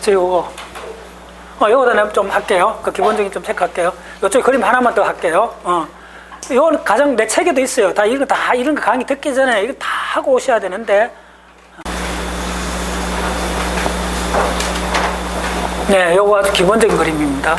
저 요거는 좀 할게요. 그 기본적인 좀 체크할게요. 요쪽 그림 하나만 더 할게요. 요거는 가장 내 책에도 있어요. 이런 거 강의 듣기 전에 이거 다 하고 오셔야 되는데. 네, 요거 아주 기본적인 그림입니다.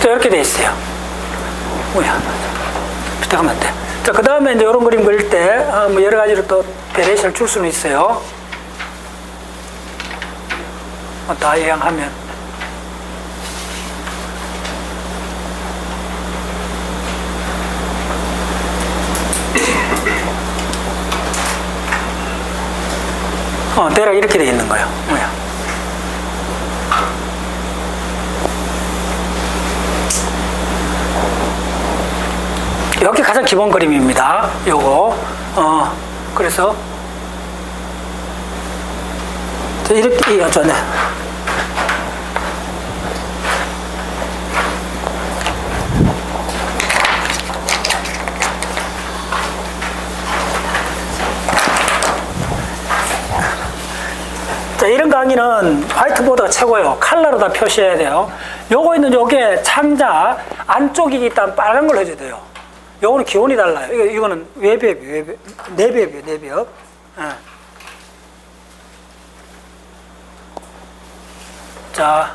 이렇게 돼 있어요. 뭐야? 부탁하면 안 돼. 자, 그 다음에 이제 이런 그림 그릴 때, 뭐 여러 가지로 또 베리에이션을 줄 수는 있어요. 다 예양하면. 대략 이렇게 돼 있는 거예요. 뭐야? 여기 가장 기본 그림입니다. 요거. 그래서 이렇게 전에 자, 이런 강의는 화이트보드가 최고예요. 컬러로 다 표시해야 돼요. 요거 있는 요게 창자 안쪽이 일단 빨간 걸 해줘야 돼요. 요거는 기온이 달라요. 이거는 외벽이에요. 내벽이에요. 내벽. 자,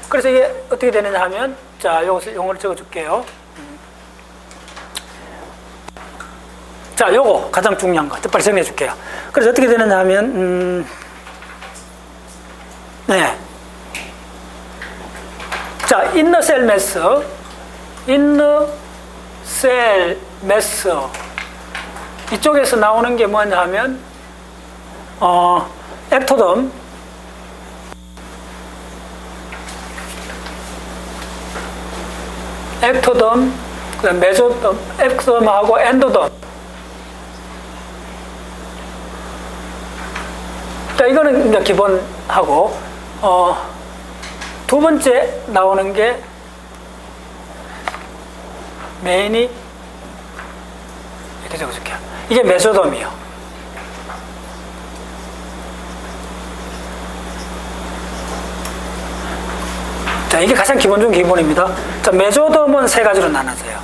그래서 이게 어떻게 되느냐 하면, 자, 요거를 적어줄게요. 자, 요거 가장 중요한 거. 빨리 정리해줄게요. 그래서 어떻게 되느냐 하면, 네. 자, 인너 셀 매스, 셀 매스 이쪽에서 나오는 게 뭐냐 하면 엑토덤, 그다음 메소덤, 엑토덤하고 엔도덤. 자, 이거는 이제 기본하고 두 번째 나오는 게 메인이 이렇게 적어줄게요. 이게 메소돔이요. 자, 이게 가장 기본 중 기본입니다. 자, 메소돔은 세 가지로 나눠져요.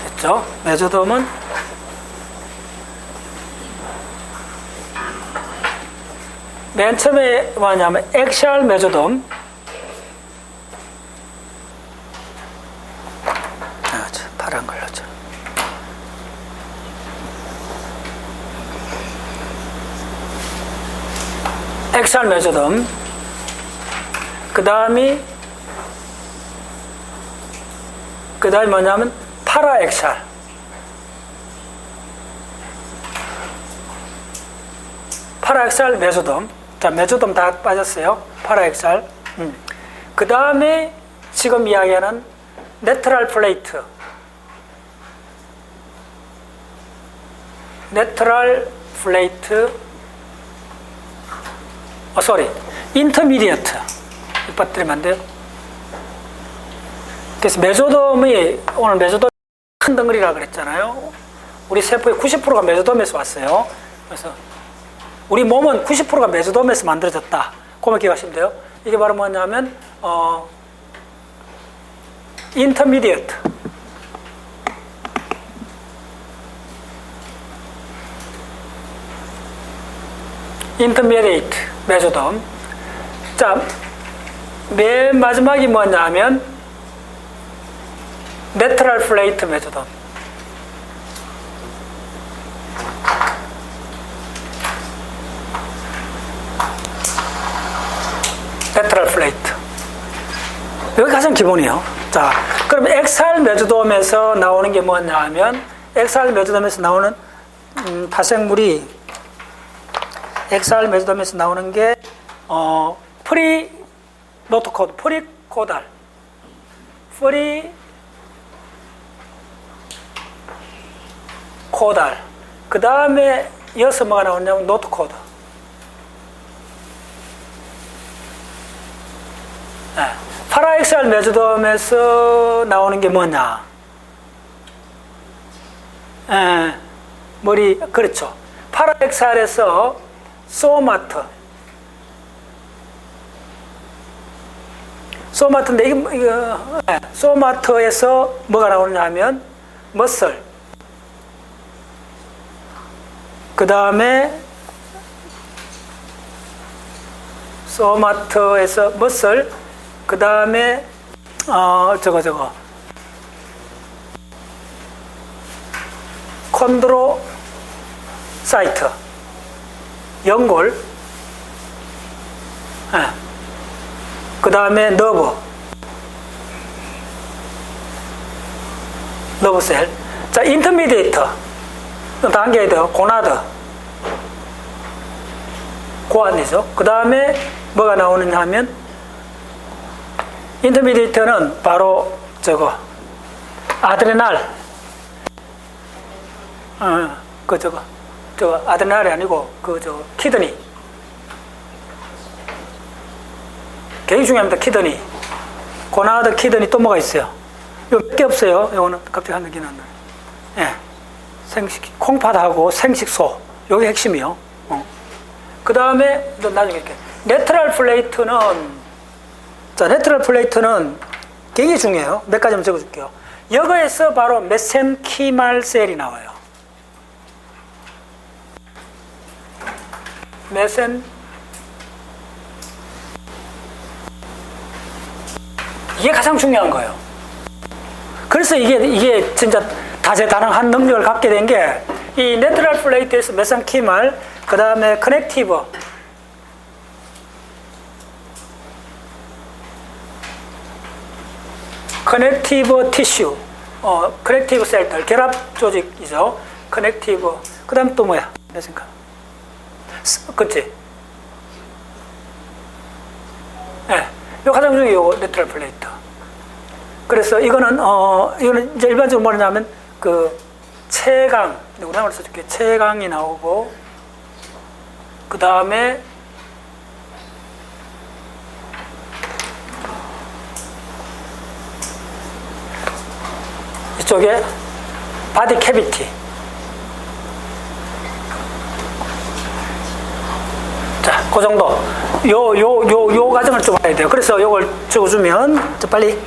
됐죠? 메소돔은 맨 처음에 뭐냐면 엑시얼 메소돔, 파란 걸로죠. 엑시얼 메소돔, 그 다음이 뭐냐면 파라엑시얼, 파라엑시얼 메소돔. 자, 메소돔 다 빠졌어요. 파라엑시얼. 그 다음에 지금 이야기하는 네트럴 플레이트. 인터미디어트. 빠뜨리면 안 돼요. 그래서 오늘 메소돔이 큰 덩어리라 그랬잖아요. 우리 세포의 90%가 메소돔에서 왔어요. 그래서 우리 몸은 90%가 메소돔에서 만들어졌다. 그만 기억하시면 돼요. 이게 바로 뭐냐면 인터미디어트, 인터미디에이트 메소돔. 자, 맨 마지막이 뭐냐면 네트럴 플레이트 메소돔. 네트럴 플레이트. 여기 가장 기본이에요. 자, 그럼 엑살 메소돔에서 나오는 게 뭐냐 하면, 엑살 메소돔에서 나오는 파생물이, 엑살 메소돔에서 나오는 게 프리노토코드, 프리코달, 코달. 그 다음에 이어서 뭐가 나오냐면 노트코드. 네. 파라엑시알 메조돔에서 나오는 게 뭐냐? 머리, 그렇죠. 파라엑시알에서 소마트. 소마트인데, 소마트에서 뭐가 나오느냐 하면, 머슬. 그 다음에, 소마트에서 머슬. 그 다음에, 콘드로사이트. 연골. 그 다음에 너브셀. 자, 인터미디에이터. 단계에 더 고나드. 고안이죠. 그 다음에 뭐가 나오느냐 하면, 인터미디에이터는 바로 아드레날. 아드레날이 아니고, 키드니. 굉장히 중요합니다. 키드니. 고나드, 키드니 또 뭐가 있어요? 몇 개 없어요. 이거는 갑자기 한 느낌 안 나요. 예. 콩팥하고 생식소. 요게 핵심이요. 그 다음에, 나중에 이렇게. 레터럴 플레이트는 굉장히 중요해요. 몇 가지만 적어줄게요. 여기에서 바로 메센키말셀이 나와요. 이게 가장 중요한 거예요. 그래서 이게 진짜 다재다능한 능력을 갖게 된 게 이 레터럴 플레이트에서 메센키말, 그 다음에 커넥티브, 티슈, 커넥티브 셀들, 결합 조직이죠. 커넥티브. 그 다음 또 뭐야? 메센카. 그치? 네. 요 가장 중요해요. 요 레터럴 플레이트. 그래서 이거는 이제 일반적으로 뭐냐면, 채강, 우리나라로 써줄게. 채강이 나오고, 그 다음에, 이쪽에 바디 캐비티. 자, 그 정도. 요 과정을 좀 봐야 돼요. 그래서 요걸 적어주면, 빨리,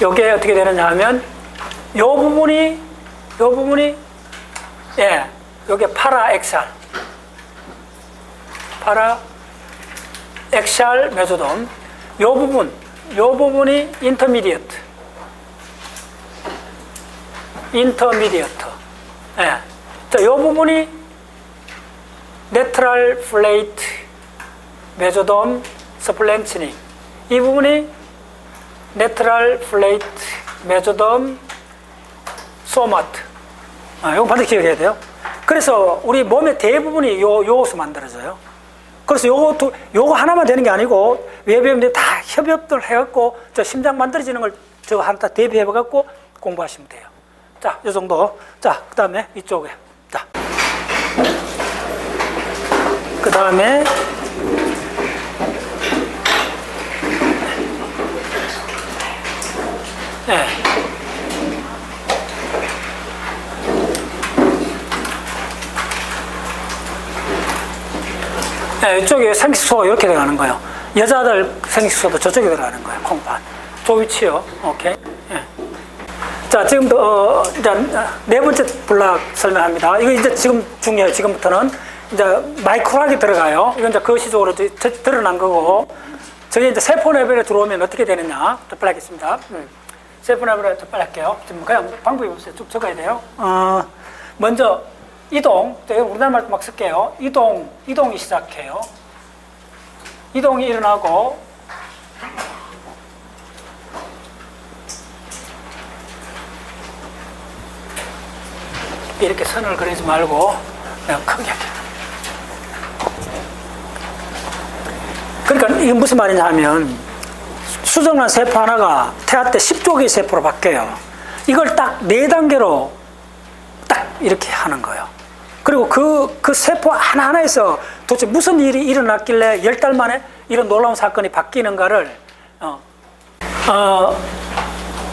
요게 어떻게 되느냐 하면, 요 부분이, 요게 파라엑시알 메조돔. 요 부분이 인터미디어트. 예. 자, 요 부분이 레터럴 플레이트 메조돔 서플렌치닝. 이 부분이 레터럴 플레이트 메조돔 소마트. 이거 반드시 기억해야 돼요. 그래서 우리 몸의 대부분이 요것으로 만들어져요. 그래서 요거 하나만 되는 게 아니고 외부인들이 다 협업들 해갖고 심장 만들어지는 걸 저거 하나 다 대비해갖고 공부하시면 돼요. 자, 이 정도. 자, 그 다음에 이쪽에. 자. 그 다음에, 이쪽에 생식소가 이렇게 들어가는 거예요. 여자들 생식소도 저쪽에 들어가는 거예요. 콩팥. 저 위치요. 오케이. 자, 지금부터, 네 번째 블락 설명합니다. 이거 이제 지금 중요해요. 지금부터는 이제 마이크로하게 들어가요. 이건 이제 거시적으로 드러난 거고, 저게 이제 세포 레벨에 들어오면 어떻게 되느냐. 더 빨리 하겠습니다. 세포 레벨에 더 빨리 할게요. 지금 그냥 방법이 없어요. 쭉 적어야 돼요. 먼저, 이동. 우리나라 말도 막 쓸게요. 이동이 시작해요. 이동이 일어나고, 이렇게 선을 그리지 말고 내가 크게 할게요. 그러니까 이게 무슨 말이냐 하면 수정란 세포 하나가 태아 때 10조 개의 세포로 바뀌어요. 이걸 딱 4단계로 딱 이렇게 하는 거예요. 그리고 그 세포 하나하나에서 도대체 무슨 일이 일어났길래 10달 만에 이런 놀라운 사건이 바뀌는가를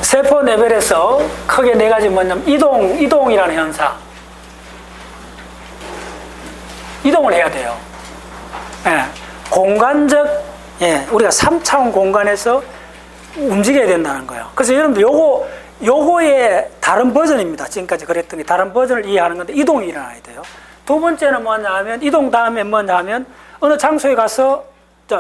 세포 레벨에서 크게 4가지 뭐냐면 이동이라는 현상. 이동을 해야 돼요. 예, 공간적, 예, 우리가 3차원 공간에서 움직여야 된다는 거예요. 그래서 여러분들 요거의 다른 버전입니다. 지금까지 그랬던 게 다른 버전을 이해하는 건데 이동이 일어나야 돼요. 두 번째는 뭐냐 하면 이동 다음에 뭐냐 하면 어느 장소에 가서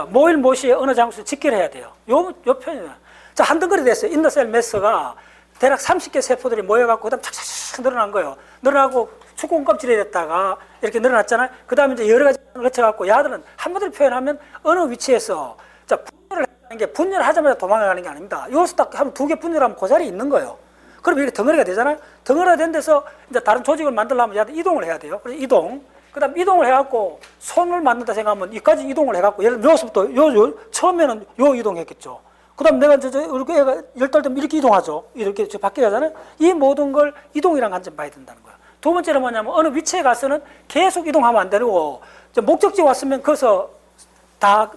모일 모시에 어느 장소에 직결해야 돼요. 요 편이에요. 자, 한 덩어리 됐어요. 인더셀 매스가 대략 30개 세포들이 모여갖고 그다음 착착착 늘어난 거예요. 늘어나고 축구공 껍질이 됐다가 이렇게 늘어났잖아요. 그 다음에 이제 여러 가지 거쳐갖고 야들은 한마디로 표현하면 어느 위치에서 자, 분열을 하는 게 분열하자마자 도망가는 게 아닙니다. 여기서 딱 한 2개 분열하면 그 자리에 있는 거예요. 그럼 이렇게 덩어리가 되잖아요. 덩어리가 된 데서 이제 다른 조직을 만들려면 야들 이동을 해야 돼요. 그래서 이동. 그 다음 이동을 해갖고 손을 만든다 생각하면 여기까지 이동을 해갖고 예를 들어 여기서부터 처음에는 요 이동했겠죠. 그 다음 내가 이렇게 애가 10달 되면 이렇게 이동하죠. 이렇게 바뀌게 하잖아요. 이 모든 걸 이동이라는 관점 봐야 된다는 거예요. 두 번째는 뭐냐면 어느 위치에 가서는 계속 이동하면 안 되고 목적지 왔으면 거기서 다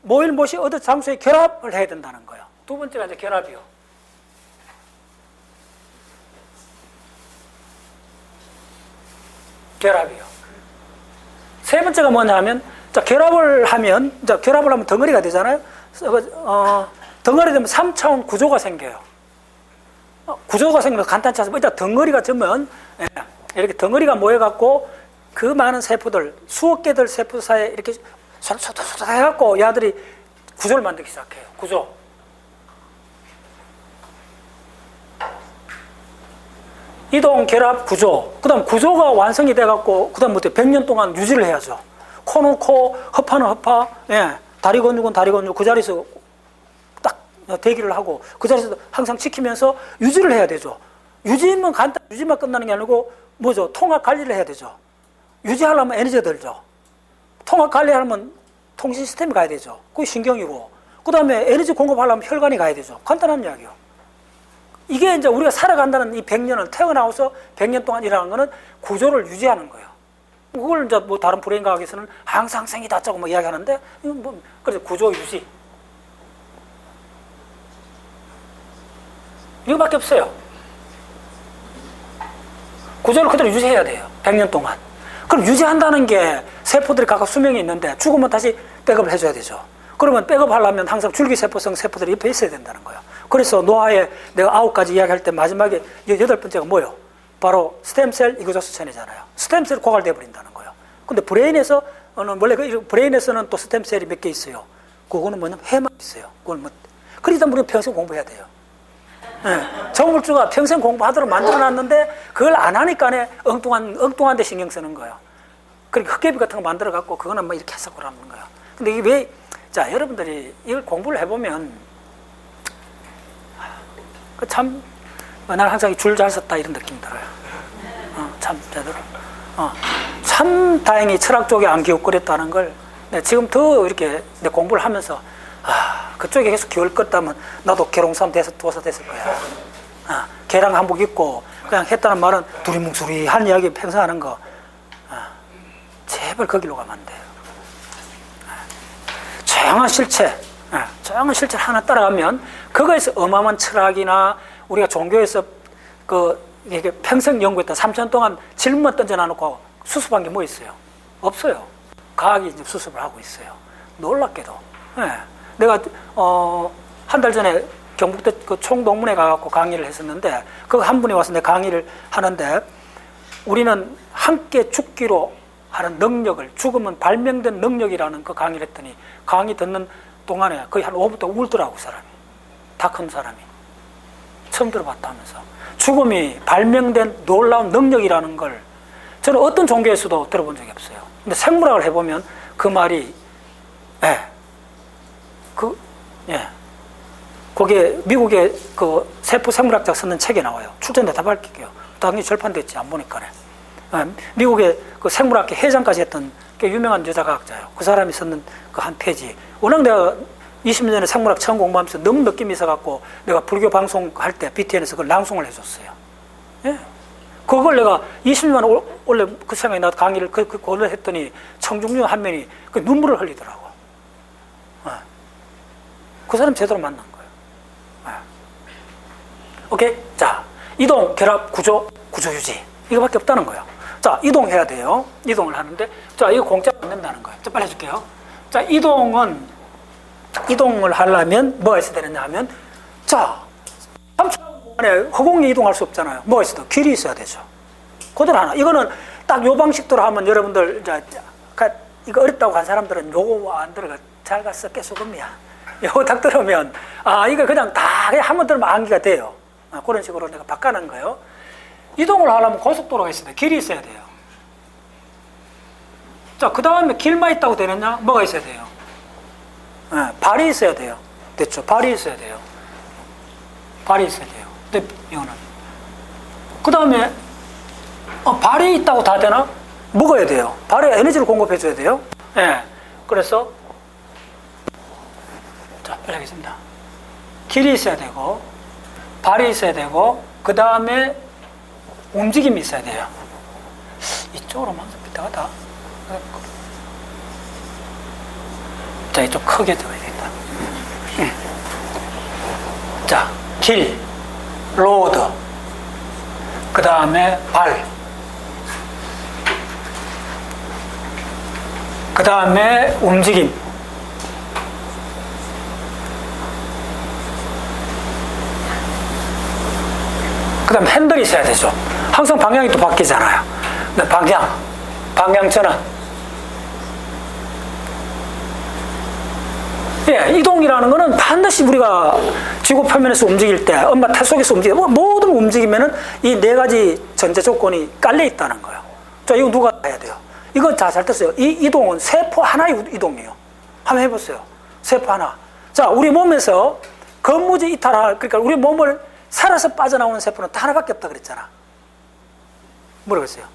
모일 못이 어느 장소에 결합을 해야 된다는 거예요. 두 번째가 이제 결합이요. 결합이요. 세 번째가 뭐냐 하면 결합을 하면 덩어리가 되잖아요. 덩어리 되면 3차원 구조가 생겨요. 구조가 생기면 간단치 않습니다. 일단 덩어리가 되면 이렇게 덩어리가 모여갖고 그 많은 세포들, 수억 개들 세포 사이에 이렇게 쏟아쏟아 해갖고 야들이 구조를 만들기 시작해요. 구조. 이동, 결합, 구조. 그 다음 구조가 완성이 돼갖고 그 다음부터 100년 동안 유지를 해야죠. 코는 코, 허파는 허파, 예, 다리 건육은 다리 건육, 그 자리에서 딱 대기를 하고 그 자리에서 항상 지키면서 유지를 해야 되죠. 유지만 유지만 끝나는 게 아니고 뭐죠? 통합 관리를 해야 되죠. 유지하려면 에너지가 들죠. 통합 관리하려면 통신 시스템이 가야 되죠. 그게 신경이고. 그 다음에 에너지 공급하려면 혈관이 가야 되죠. 간단한 이야기요. 이게 이제 우리가 살아간다는 이 100년을 태어나서 100년 동안 일하는 거는 구조를 유지하는 거예요. 그걸 이제 뭐 다른 브레인 과학에서는 항상성이 닿자고 뭐 이야기하는데, 이건 뭐, 그래서 구조 유지. 이거밖에 없어요. 구조를 그대로 유지해야 돼요. 100년 동안. 그럼 유지한다는 게 세포들이 각각 수명이 있는데 죽으면 다시 백업을 해줘야 되죠. 그러면 백업하려면 항상 줄기세포성 세포들이 옆에 있어야 된다는 거예요. 그래서 노화에 내가 9가지 이야기할 때 마지막에 8번째가 뭐예요? 바로 스템셀 이그조스천이잖아요. 스템셀이 고갈돼 버린다는 거예요. 근데 브레인에서 원래 브레인에서는 또 스템셀이 몇 개 있어요. 그거는 뭐냐면 해만 있어요. 그걸 뭐 그러다 우리는 평생 공부해야 돼요. 네. 정물주가 평생 공부하도록 만들어놨는데 그걸 안 하니까 엉뚱한 데 신경 쓰는 거예요. 그러니까 흑개비 같은 거 만들어갖고 그거는 뭐 이렇게 해서 그러는 거예요. 근데 이게 왜, 자, 여러분들이 이걸 공부를 해보면 참, 난 항상 줄 잘 섰다 이런 느낌이 들어요. 참 제대로. 참 다행히 철학 쪽에 안 기웃거렸다는 걸 지금 더 이렇게 내 공부를 하면서 그쪽에 계속 기울었다면 나도 계룡삼 도사 됐을 거야. 개랑 한복 입고 그냥 했다는 말은 두리뭉술이 한 이야기 평생 하는 거. 제발 거기로 가면 안 돼요. 조용한 실체, 조용한 실체를 하나 따라가면 그거에서 어마어마한 철학이나 우리가 종교에서 이게 평생 연구했다 3년 동안 질문만 던져놔놓고 수습한 게 뭐 있어요? 없어요. 과학이 이제 수습을 하고 있어요. 놀랍게도. 내가 한 달 전에 경북대 그 총동문회 가갖고 강의를 했었는데 그 한 분이 와서 내 강의를 하는데 우리는 함께 죽기로 하는 능력을, 죽으면 발명된 능력이라는 그 강의를 했더니 강의 듣는 동안에 거의 한 5분부터 울더라고 사람이. 다 큰 사람이. 처음 들어봤다 하면서. 죽음이 발명된 놀라운 능력이라는 걸 저는 어떤 종교에서도 들어본 적이 없어요. 근데 생물학을 해보면 그 말이 거기에 미국의 그 세포 생물학자 쓰는 책에 나와요. 출전대 다 밝힐게요. 당연히 절판됐지 안 보니까네. 미국의 그 생물학계 회장까지 했던 꽤 유명한 여자과학자예요. 그 사람이 썼는 그 한 페이지. 워낙 내가 20년 전에 생물학 처음 공부하면서 너무 느낌이 있어갖고 내가 불교 방송할 때 BTN에서 그걸 낭송을 해줬어요. 예. 그걸 내가 20년 원래 그 생각이 나서 강의를 그걸 했더니 청중년 한 명이 그 눈물을 흘리더라고. 그 사람 제대로 만난 거예요. 오케이? 자, 이동, 결합, 구조, 구조 유지. 이거밖에 없다는 거예요. 자, 이동해야 돼요. 이동을 하는데, 자, 이거 공짜로 안 된다는 거예요. 자, 빨리 해줄게요. 자, 이동을 하려면 뭐가 있어야 되느냐 하면, 자, 3초 안에 허공에 이동할 수 없잖아요. 뭐가 있어야 돼? 길이 있어야 되죠. 그대로 하나. 이거는 딱 요 방식대로 하면 여러분들, 이제, 이거 어렵다고 한 사람들은 요거 안 들어가. 잘 갔어. 깨소금이야. 요거 딱 들으면, 이거 그냥 다 그냥 한번 들으면 암기가 돼요. 그런 식으로 내가 바꿔놓은 거예요. 이동을 하려면 고속도로가 있어야 돼. 길이 있어야 돼요. 자, 그 다음에 길만 있다고 되느냐? 뭐가 있어야 돼요? 발이 있어야 돼요. 됐죠? 발이 있어야 돼요. 발이 있어야 돼요. 근데 이거는. 그 다음에, 발이 있다고 다 되나? 먹어야 돼요. 발에 에너지를 공급해줘야 돼요. 그래서, 자, 빨리 하겠습니다. 길이 있어야 되고, 발이 있어야 되고, 그 다음에 움직임이 있어야 돼요. 이쪽으로만 빗다가다. 자, 이쪽 크게 들어야겠다. 자, 길, 로드, 그 다음에 발, 그 다음에 움직임, 그 다음에 핸들이 있어야 되죠. 항상 방향이 또 바뀌잖아요. 방향 전환. 이동이라는 거는 반드시 우리가 지구 표면에서 움직일 때, 엄마 태 속에서 움직일 때, 모든 움직임에는 이 네 가지 전제 조건이 깔려 있다는 거예요. 자, 이거 누가 해야 돼요? 이거 잘 됐어요. 이 이동은 세포 하나의 이동이에요. 한번 해보세요. 세포 하나. 자, 우리 몸에서 근무지 이탈할, 그러니까 우리 몸을 살아서 빠져나오는 세포는 다 하나밖에 없다 그랬잖아. 모르겠어요.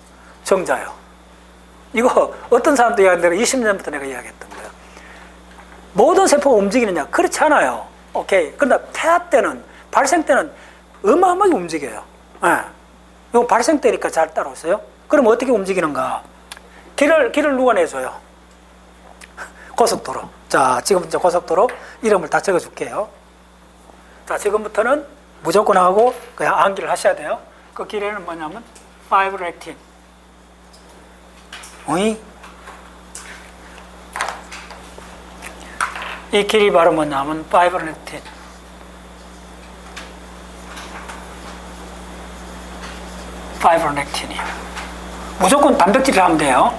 정자요. 이거 어떤 사람도 이야기한 대로 20년부터 내가 이야기했던 거예요. 모든 세포가 움직이느냐? 그렇지 않아요. 오케이. 그런데 태아 때는, 발생 때는 어마어마하게 움직여요. 이거 발생 때니까 잘 따라오세요. 그럼 어떻게 움직이는가? 길을 누가 내줘요? 고속도로. 자, 지금 이제 고속도로 이름을 다 적어줄게요. 자, 지금부터는 무조건 하고 그냥 암기를 하셔야 돼요. 그 길에는 뭐냐면 파이브렉틴. 이 길이 바로 뭐냐면 파이브렉틴. 파이브렉틴이에요. 무조건 단백질을 하면 돼요.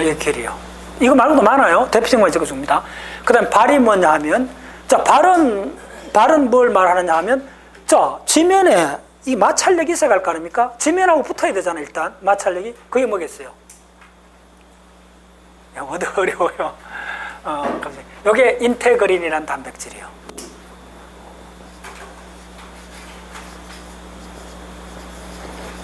이 길이요. 이거 말고도 많아요. 대표적인 걸 적어줍니다. 그 다음에 발이 뭐냐 하면, 자, 발은 뭘 말하느냐 하면, 자, 지면에 이 마찰력이 있어야 갈 거 아닙니까? 지면하고 붙어야 되잖아요, 일단. 마찰력이. 그게 뭐겠어요? 야, 어려워요. 이게 인테그린이라는 단백질이에요.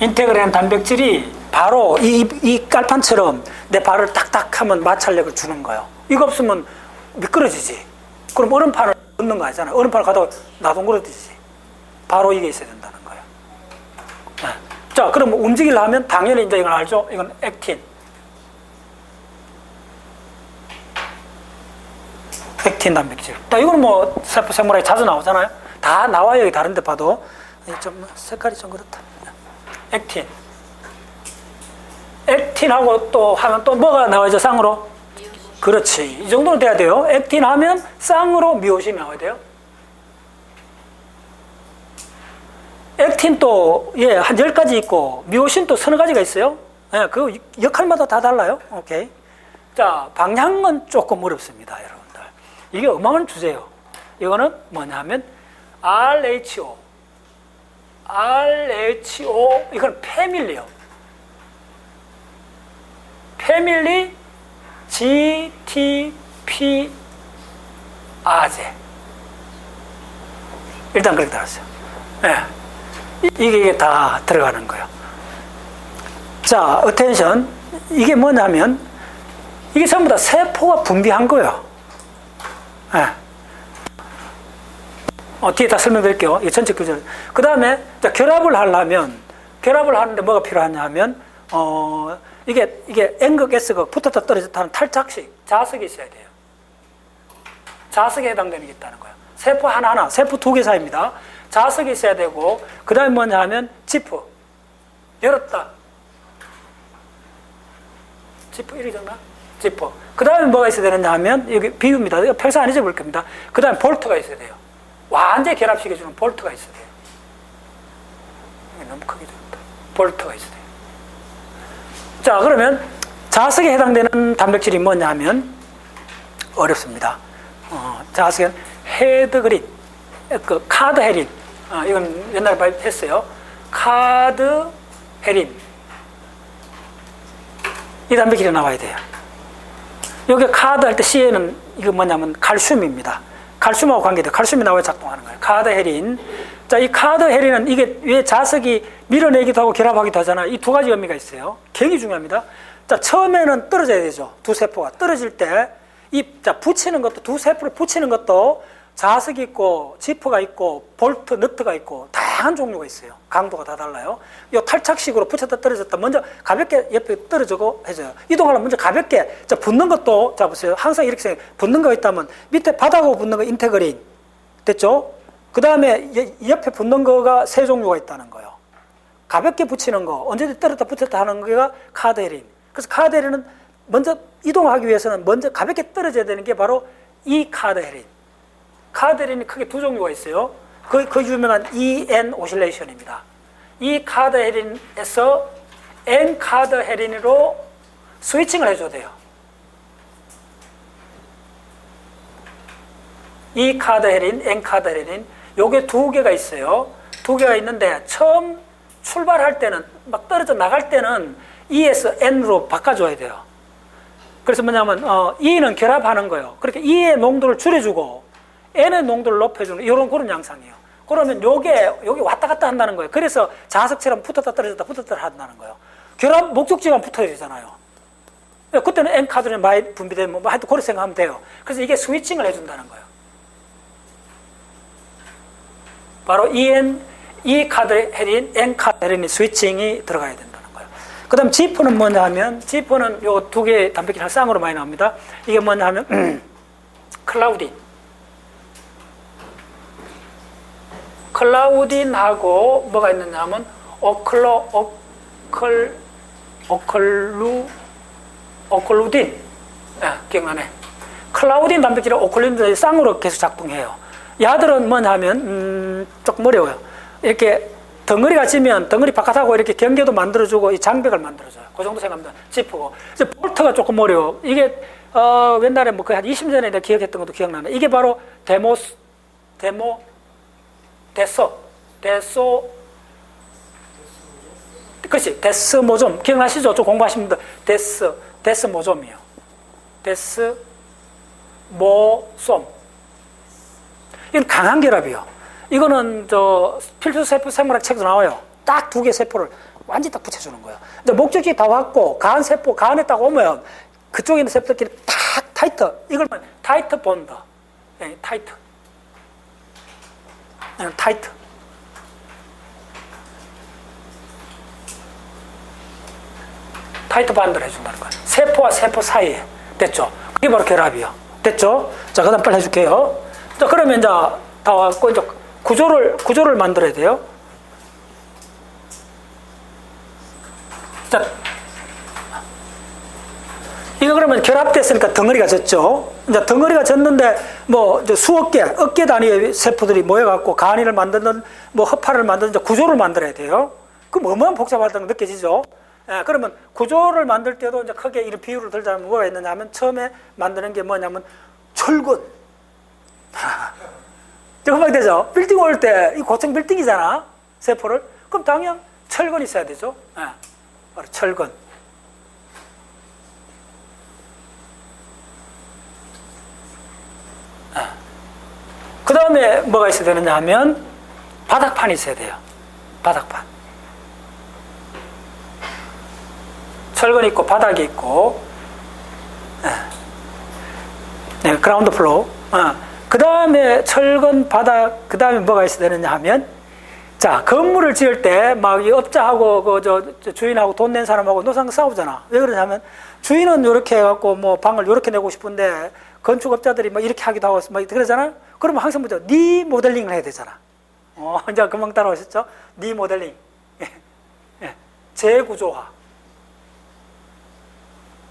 인테그린이라는 단백질이 바로 이 깔판처럼 내 발을 딱딱 하면 마찰력을 주는 거예요. 이거 없으면 미끄러지지. 그럼 얼음판을 넣는 거 아니잖아요. 얼음판을 가다가 나동그러지지. 바로 이게 있어야 된다는 거예요. 자, 그럼 움직이려면 당연히 이제 이건 알죠? 이건 액틴. 액틴 단백질. 자, 이거는 뭐 세포 생물학에 자주 나오잖아요. 다 나와요. 여기 다른 데 봐도. 좀 색깔이 좀 그렇다. 액틴. 액틴하고 또 하면 또 뭐가 나와야죠? 쌍으로? 그렇지. 이 정도는 돼야 돼요. 액틴 하면 쌍으로 미오신이 나와야 돼요. 액틴 또, 한 10가지 있고, 미오신 또 서너 가지가 있어요. 그 역할마다 다 달라요. 오케이. 자, 방향은 조금 어렵습니다, 여러분들. 이게 어마어마한 주제예요. 이거는 뭐냐 하면, RHO. 이건 패밀리요. 패밀리 GTP 아제. 일단 그렇게 달았어요. 이게 다 들어가는 거예요. 자, 어텐션. 이게 뭐냐면, 이게 전부 다 세포가 분비한 거예요. 뒤에 다 설명드릴게요. 이게 전체 규정. 그 다음에, 결합을 하려면, 결합을 하는데 뭐가 필요하냐 하면, 이게 N극, S극 붙었다 떨어졌다 하는 탈착식, 자석이 있어야 돼요. 자석에 해당되는 게 있다는 거예요. 세포 하나하나, 세포 2개 사이입니다. 자석이 있어야 되고, 그 다음에 뭐냐 하면, 지프. 열었다. 지프, 이리 정나? 지프. 그 다음에 뭐가 있어야 되느냐 하면, 여기 비유입니다. 이거 평소 안 잊어볼 겁니다. 그 다음에 볼트가 있어야 돼요. 완전히 결합시켜주는 볼트가 있어야 돼요. 이게 너무 크게 됩니다. 볼트가 있어야 돼요. 자, 그러면 자석에 해당되는 단백질이 뭐냐 하면, 어렵습니다. 자석은 헤드그린, 카드헤린. 이건 옛날에 발표했어요. 카드헤린. 이 단백질이 나와야 돼요. 여기 카드 할 때 C에는 이거 뭐냐면 칼슘입니다. 칼슘하고 관계돼. 칼슘이 나와야 작동하는 거예요. 카드헤린. 자, 이 카드헤린은 이게 왜 자석이 밀어내기도 하고 결합하기도 하잖아요. 이 두 가지 의미가 있어요. 굉장히 중요합니다. 자, 처음에는 떨어져야 되죠. 두 세포가. 떨어질 때, 붙이는 것도, 두 세포를 붙이는 것도 자석이 있고, 지퍼가 있고, 볼트, 너트가 있고, 다양한 종류가 있어요. 강도가 다 달라요. 이 탈착식으로 붙였다 떨어졌다. 먼저 가볍게 옆에 떨어지고 해줘요. 이동하려면 먼저 가볍게, 자, 붙는 것도, 자, 보세요. 항상 이렇게 생각해요. 붙는 거 있다면, 밑에 바닥으로 붙는 거 인테그린. 됐죠? 그 다음에 옆에 붙는 거가 세 종류가 있다는 거예요. 가볍게 붙이는 거, 언제든 떨어졌다 붙였다 하는 거가 카드헤린. 그래서 카드헤린은 먼저 이동하기 위해서는 먼저 가볍게 떨어져야 되는 게 바로 이 카드헤린. 카드헤린이 크게 두 종류가 있어요. 그 유명한 EN 오실레이션입니다. 이 카드헤린에서 N 카드헤린으로 스위칭을 해줘야 돼요. 이 카드헤린, N 카드헤린, 요게 두 개가 있어요. 두 개가 있는데 처음 출발할 때는 막 떨어져 나갈 때는 E에서 N으로 바꿔줘야 돼요. 그래서 뭐냐면 E는 결합하는 거예요. 그렇게 E의 농도를 줄여주고 N의 농도를 높여주는 이런 그런 양상이에요. 그러면 요게 왔다 갔다 한다는 거예요. 그래서 자석처럼 붙었다 떨어졌다 붙었다 한다는 거예요. 결합 목적지가 붙어야 되잖아요. 그때는 N 카드는 많이 분비되면 뭐 하여튼 그렇게 생각하면 돼요. 그래서 이게 스위칭을 해준다는 거예요. 바로 E 카드헤린, N 카드헤린이 스위칭이 들어가야 된다는 거예요. 그 다음 지퍼는 뭐냐 하면, 지퍼는 요 두 개의 단백질 쌍으로 많이 나옵니다. 이게 뭐냐 하면, 클라우딘하고 뭐가 있느냐 하면, 오클루딘. 기억나네. 클라우딘 단백질은 오클루딘 쌍으로 계속 작동해요. 야들은 뭐냐 하면, 조금 어려워요. 이렇게 덩어리가 지면 덩어리 바깥하고 이렇게 경계도 만들어주고 이 장벽을 만들어줘요. 그 정도 생각하면 지프고. 이제 볼트가 조금 어려워. 이게, 옛날에 뭐 거의 한 20년 전에 내가 기억했던 것도 기억나네. 이게 바로 그렇지. 데스모좀. 기억나시죠? 좀 공부하신 분들. 데스모좀이요. 데스모솜. 이건 강한 결합이요. 이거는 필수 세포 생물학 책도 나와요. 딱 두 개 세포를 완전히 딱 붙여주는 거예요. 근데 목적지 다 왔고, 간 세포, 간에 딱 오면 그쪽에 있는 세포들끼리 딱 타이트. 이걸 타이트 본드. 네, 타이트. 타이트. 타이트 반드를 해준다는 거예요. 세포와 세포 사이에. 됐죠? 그게 바로 결합이요. 됐죠? 자, 그 다음 빨리 해줄게요. 자, 그러면 이제 다 왔고, 이제 구조를 만들어야 돼요. 자, 이거 그러면 결합됐으니까 덩어리가 졌죠. 이제 덩어리가 졌는데, 뭐, 이제 수억 개, 억개 단위의 세포들이 모여갖고 간이를 만드는, 뭐, 허파를 만드는 이제 구조를 만들어야 돼요. 그럼 얼마나 복잡하다는 거 느껴지죠? 예, 그러면 구조를 만들 때도 이제 크게 이런 비유를 들자면 뭐가 있느냐 하면 처음에 만드는 게 뭐냐면 철근. 금방 되죠? 빌딩 올 때 이 고층 빌딩이잖아. 세포를. 그럼 당연 철근이 있어야 되죠. 예, 바로 철근. 예. 그 다음에 뭐가 있어야 되느냐 하면 바닥판이 있어야 돼요. 바닥판. 철근이 있고 바닥이 있고, 네, 그라운드 플로우. 그 다음에 철근, 바닥, 그 다음에 뭐가 있어야 되느냐 하면 자, 건물을 지을 때 막 이 업자하고 저 주인하고 돈 낸 사람하고 노상 싸우잖아. 왜 그러냐면 주인은 이렇게 해갖고 뭐 방을 이렇게 내고 싶은데 건축업자들이 막 이렇게 하기도 하고 막 그러잖아. 그러면 항상 뭐죠? 네 모델링을 해야 되잖아. 이제 금방 따라오셨죠? 네 모델링. 재구조화.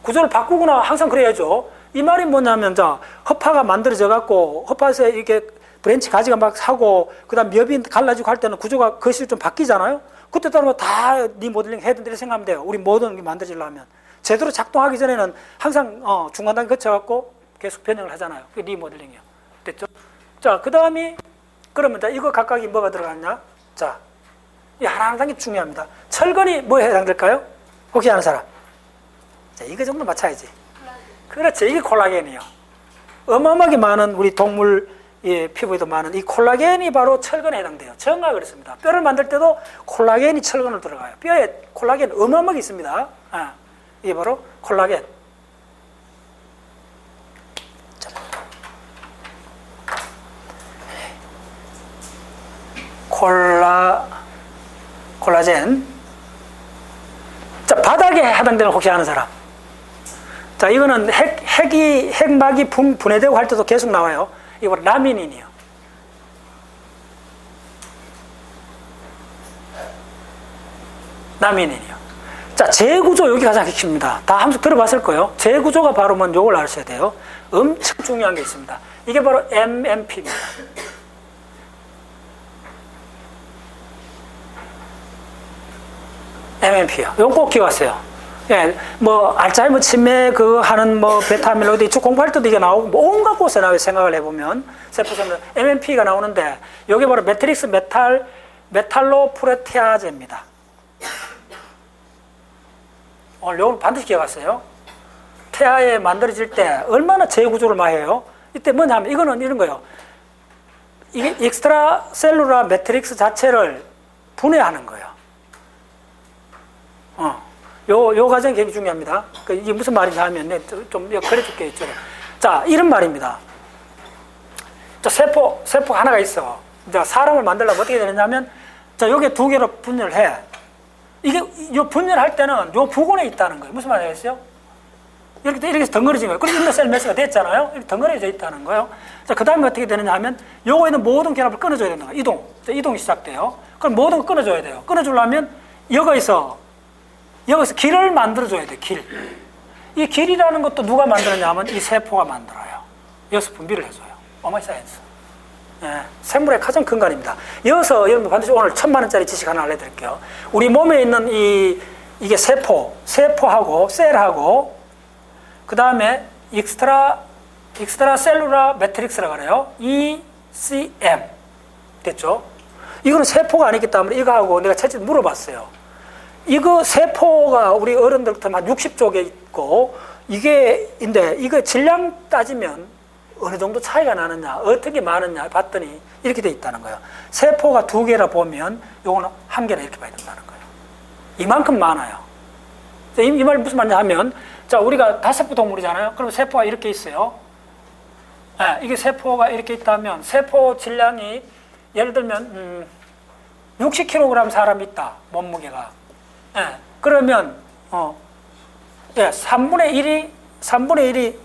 구조를 바꾸거나 항상 그래야죠. 이 말이 뭐냐면, 자, 허파가 만들어져 갖고, 허파에서 이렇게 브랜치 가지가 막 하고, 그 다음 엽이 갈라지고 할 때는 구조가 거실이 좀 바뀌잖아요? 그때 따르면 다 네 모델링 해야 된다 생각하면 돼요. 우리 모든 게 만들어지려면. 제대로 작동하기 전에는 항상 중간 단계 거쳐갖고 계속 변형을 하잖아요. 그게 네 모델링이에요. 됐죠? 자, 그 다음이, 그러면 자, 이거 각각이 뭐가 들어갔냐? 자, 이 하나하나 게 중요합니다. 철근이 뭐에 해당될까요? 혹시 아는 사람? 자, 이거 정도 맞춰야지. 그렇죠. 이게 콜라겐이에요. 어마어마하게 많은 우리 동물 피부에도 많은 이 콜라겐이 바로 철근에 해당돼요. 정확하게 그렇습니다. 뼈를 만들 때도 콜라겐이 철근으로 들어가요. 뼈에 콜라겐 어마어마하게 있습니다. 이게 바로 콜라겐. 콜라겐. 자, 바닥에 해당되는 혹시 아는 사람? 자, 이거는 핵막이 분해되고 할 때도 계속 나와요. 이거 라미닌이에요. 라미닌이요. 자, 재구조 여기 가장 핵심입니다. 다 함수 들어봤을 거예요. 재구조가 바로 뭔 요걸 아셔야 돼요. 엄청 중요한 게 있습니다. 이게 바로 MMP입니다. MMP요. 이거 꼭 기억하세요. 예, 뭐 알츠하이머 치매 그거 하는 뭐 베타 아밀로이드 이쪽 공부할 때도 이게 나오고 뭐 온갖 곳에 나와요. 생각을 해보면 세포점은 MMP가 나오는데 이게 바로 매트릭스 메탈로프로테아제입니다. 오늘 요걸 반드시 기억하세요. 태아에 만들어질 때 얼마나 재구조를 많이 해요. 이때 뭐냐면 이거는 이런 거예요. 이게 익스트라 셀룰라 매트릭스 자체를 분해하는 거예요. 요 과정이 굉장히 중요합니다. 이게 무슨 말이냐 하면, 좀 그려줄게요. 자, 이런 말입니다. 자, 세포 하나가 있어. 자, 사람을 만들려면 어떻게 되느냐면, 자, 요게 두 개로 분열을 해. 이게, 요 분열할 때는 요 부근에 있다는 거예요. 무슨 말이겠어요? 이렇게 해서 덩어리진 거예요. 그래서 인더셀 매스가 됐잖아요. 이렇게 덩어리져 있다는 거예요. 자, 그 다음에 어떻게 되느냐 하면, 요거에 있는 모든 결합을 끊어줘야 된다. 이동이 시작돼요. 그럼 모든 걸 끊어줘야 돼요. 끊어주려면, 여기서 길을 만들어줘야 돼, 길. 이 길이라는 것도 누가 만들었냐 하면 이 세포가 만들어요. 여기서 분비를 해줘요. 오마이 사이언스. 예, 생물의 가장 근간입니다. 여기서 여러분 반드시 오늘 1000만원짜리 지식 하나 알려드릴게요. 우리 몸에 있는 이게 세포하고 셀하고 그 다음에 익스트라 셀룰라 매트릭스라고 그래요. ECM. 됐죠? 이거는 세포가 아니기 때문에 이거하고 내가 채찍 물어봤어요. 이거 세포가 우리 어른들부터 한 60쪽에 있고 이게 질량 따지면 어느 정도 차이가 나느냐, 어떻게 많으냐 봤더니 이렇게 돼 있다는 거예요. 세포가 2개라 보면 요거는 1개나 이렇게 봐야 된다는 거예요. 이만큼 많아요. 이 말이 무슨 말이냐 하면, 자, 우리가 다세포 동물이잖아요. 그럼 세포가 이렇게 있어요. 네, 이게 세포가 이렇게 있다면 세포 질량이 예를 들면 60kg 사람이 있다. 몸무게가. 예, 그러면 3분의 1이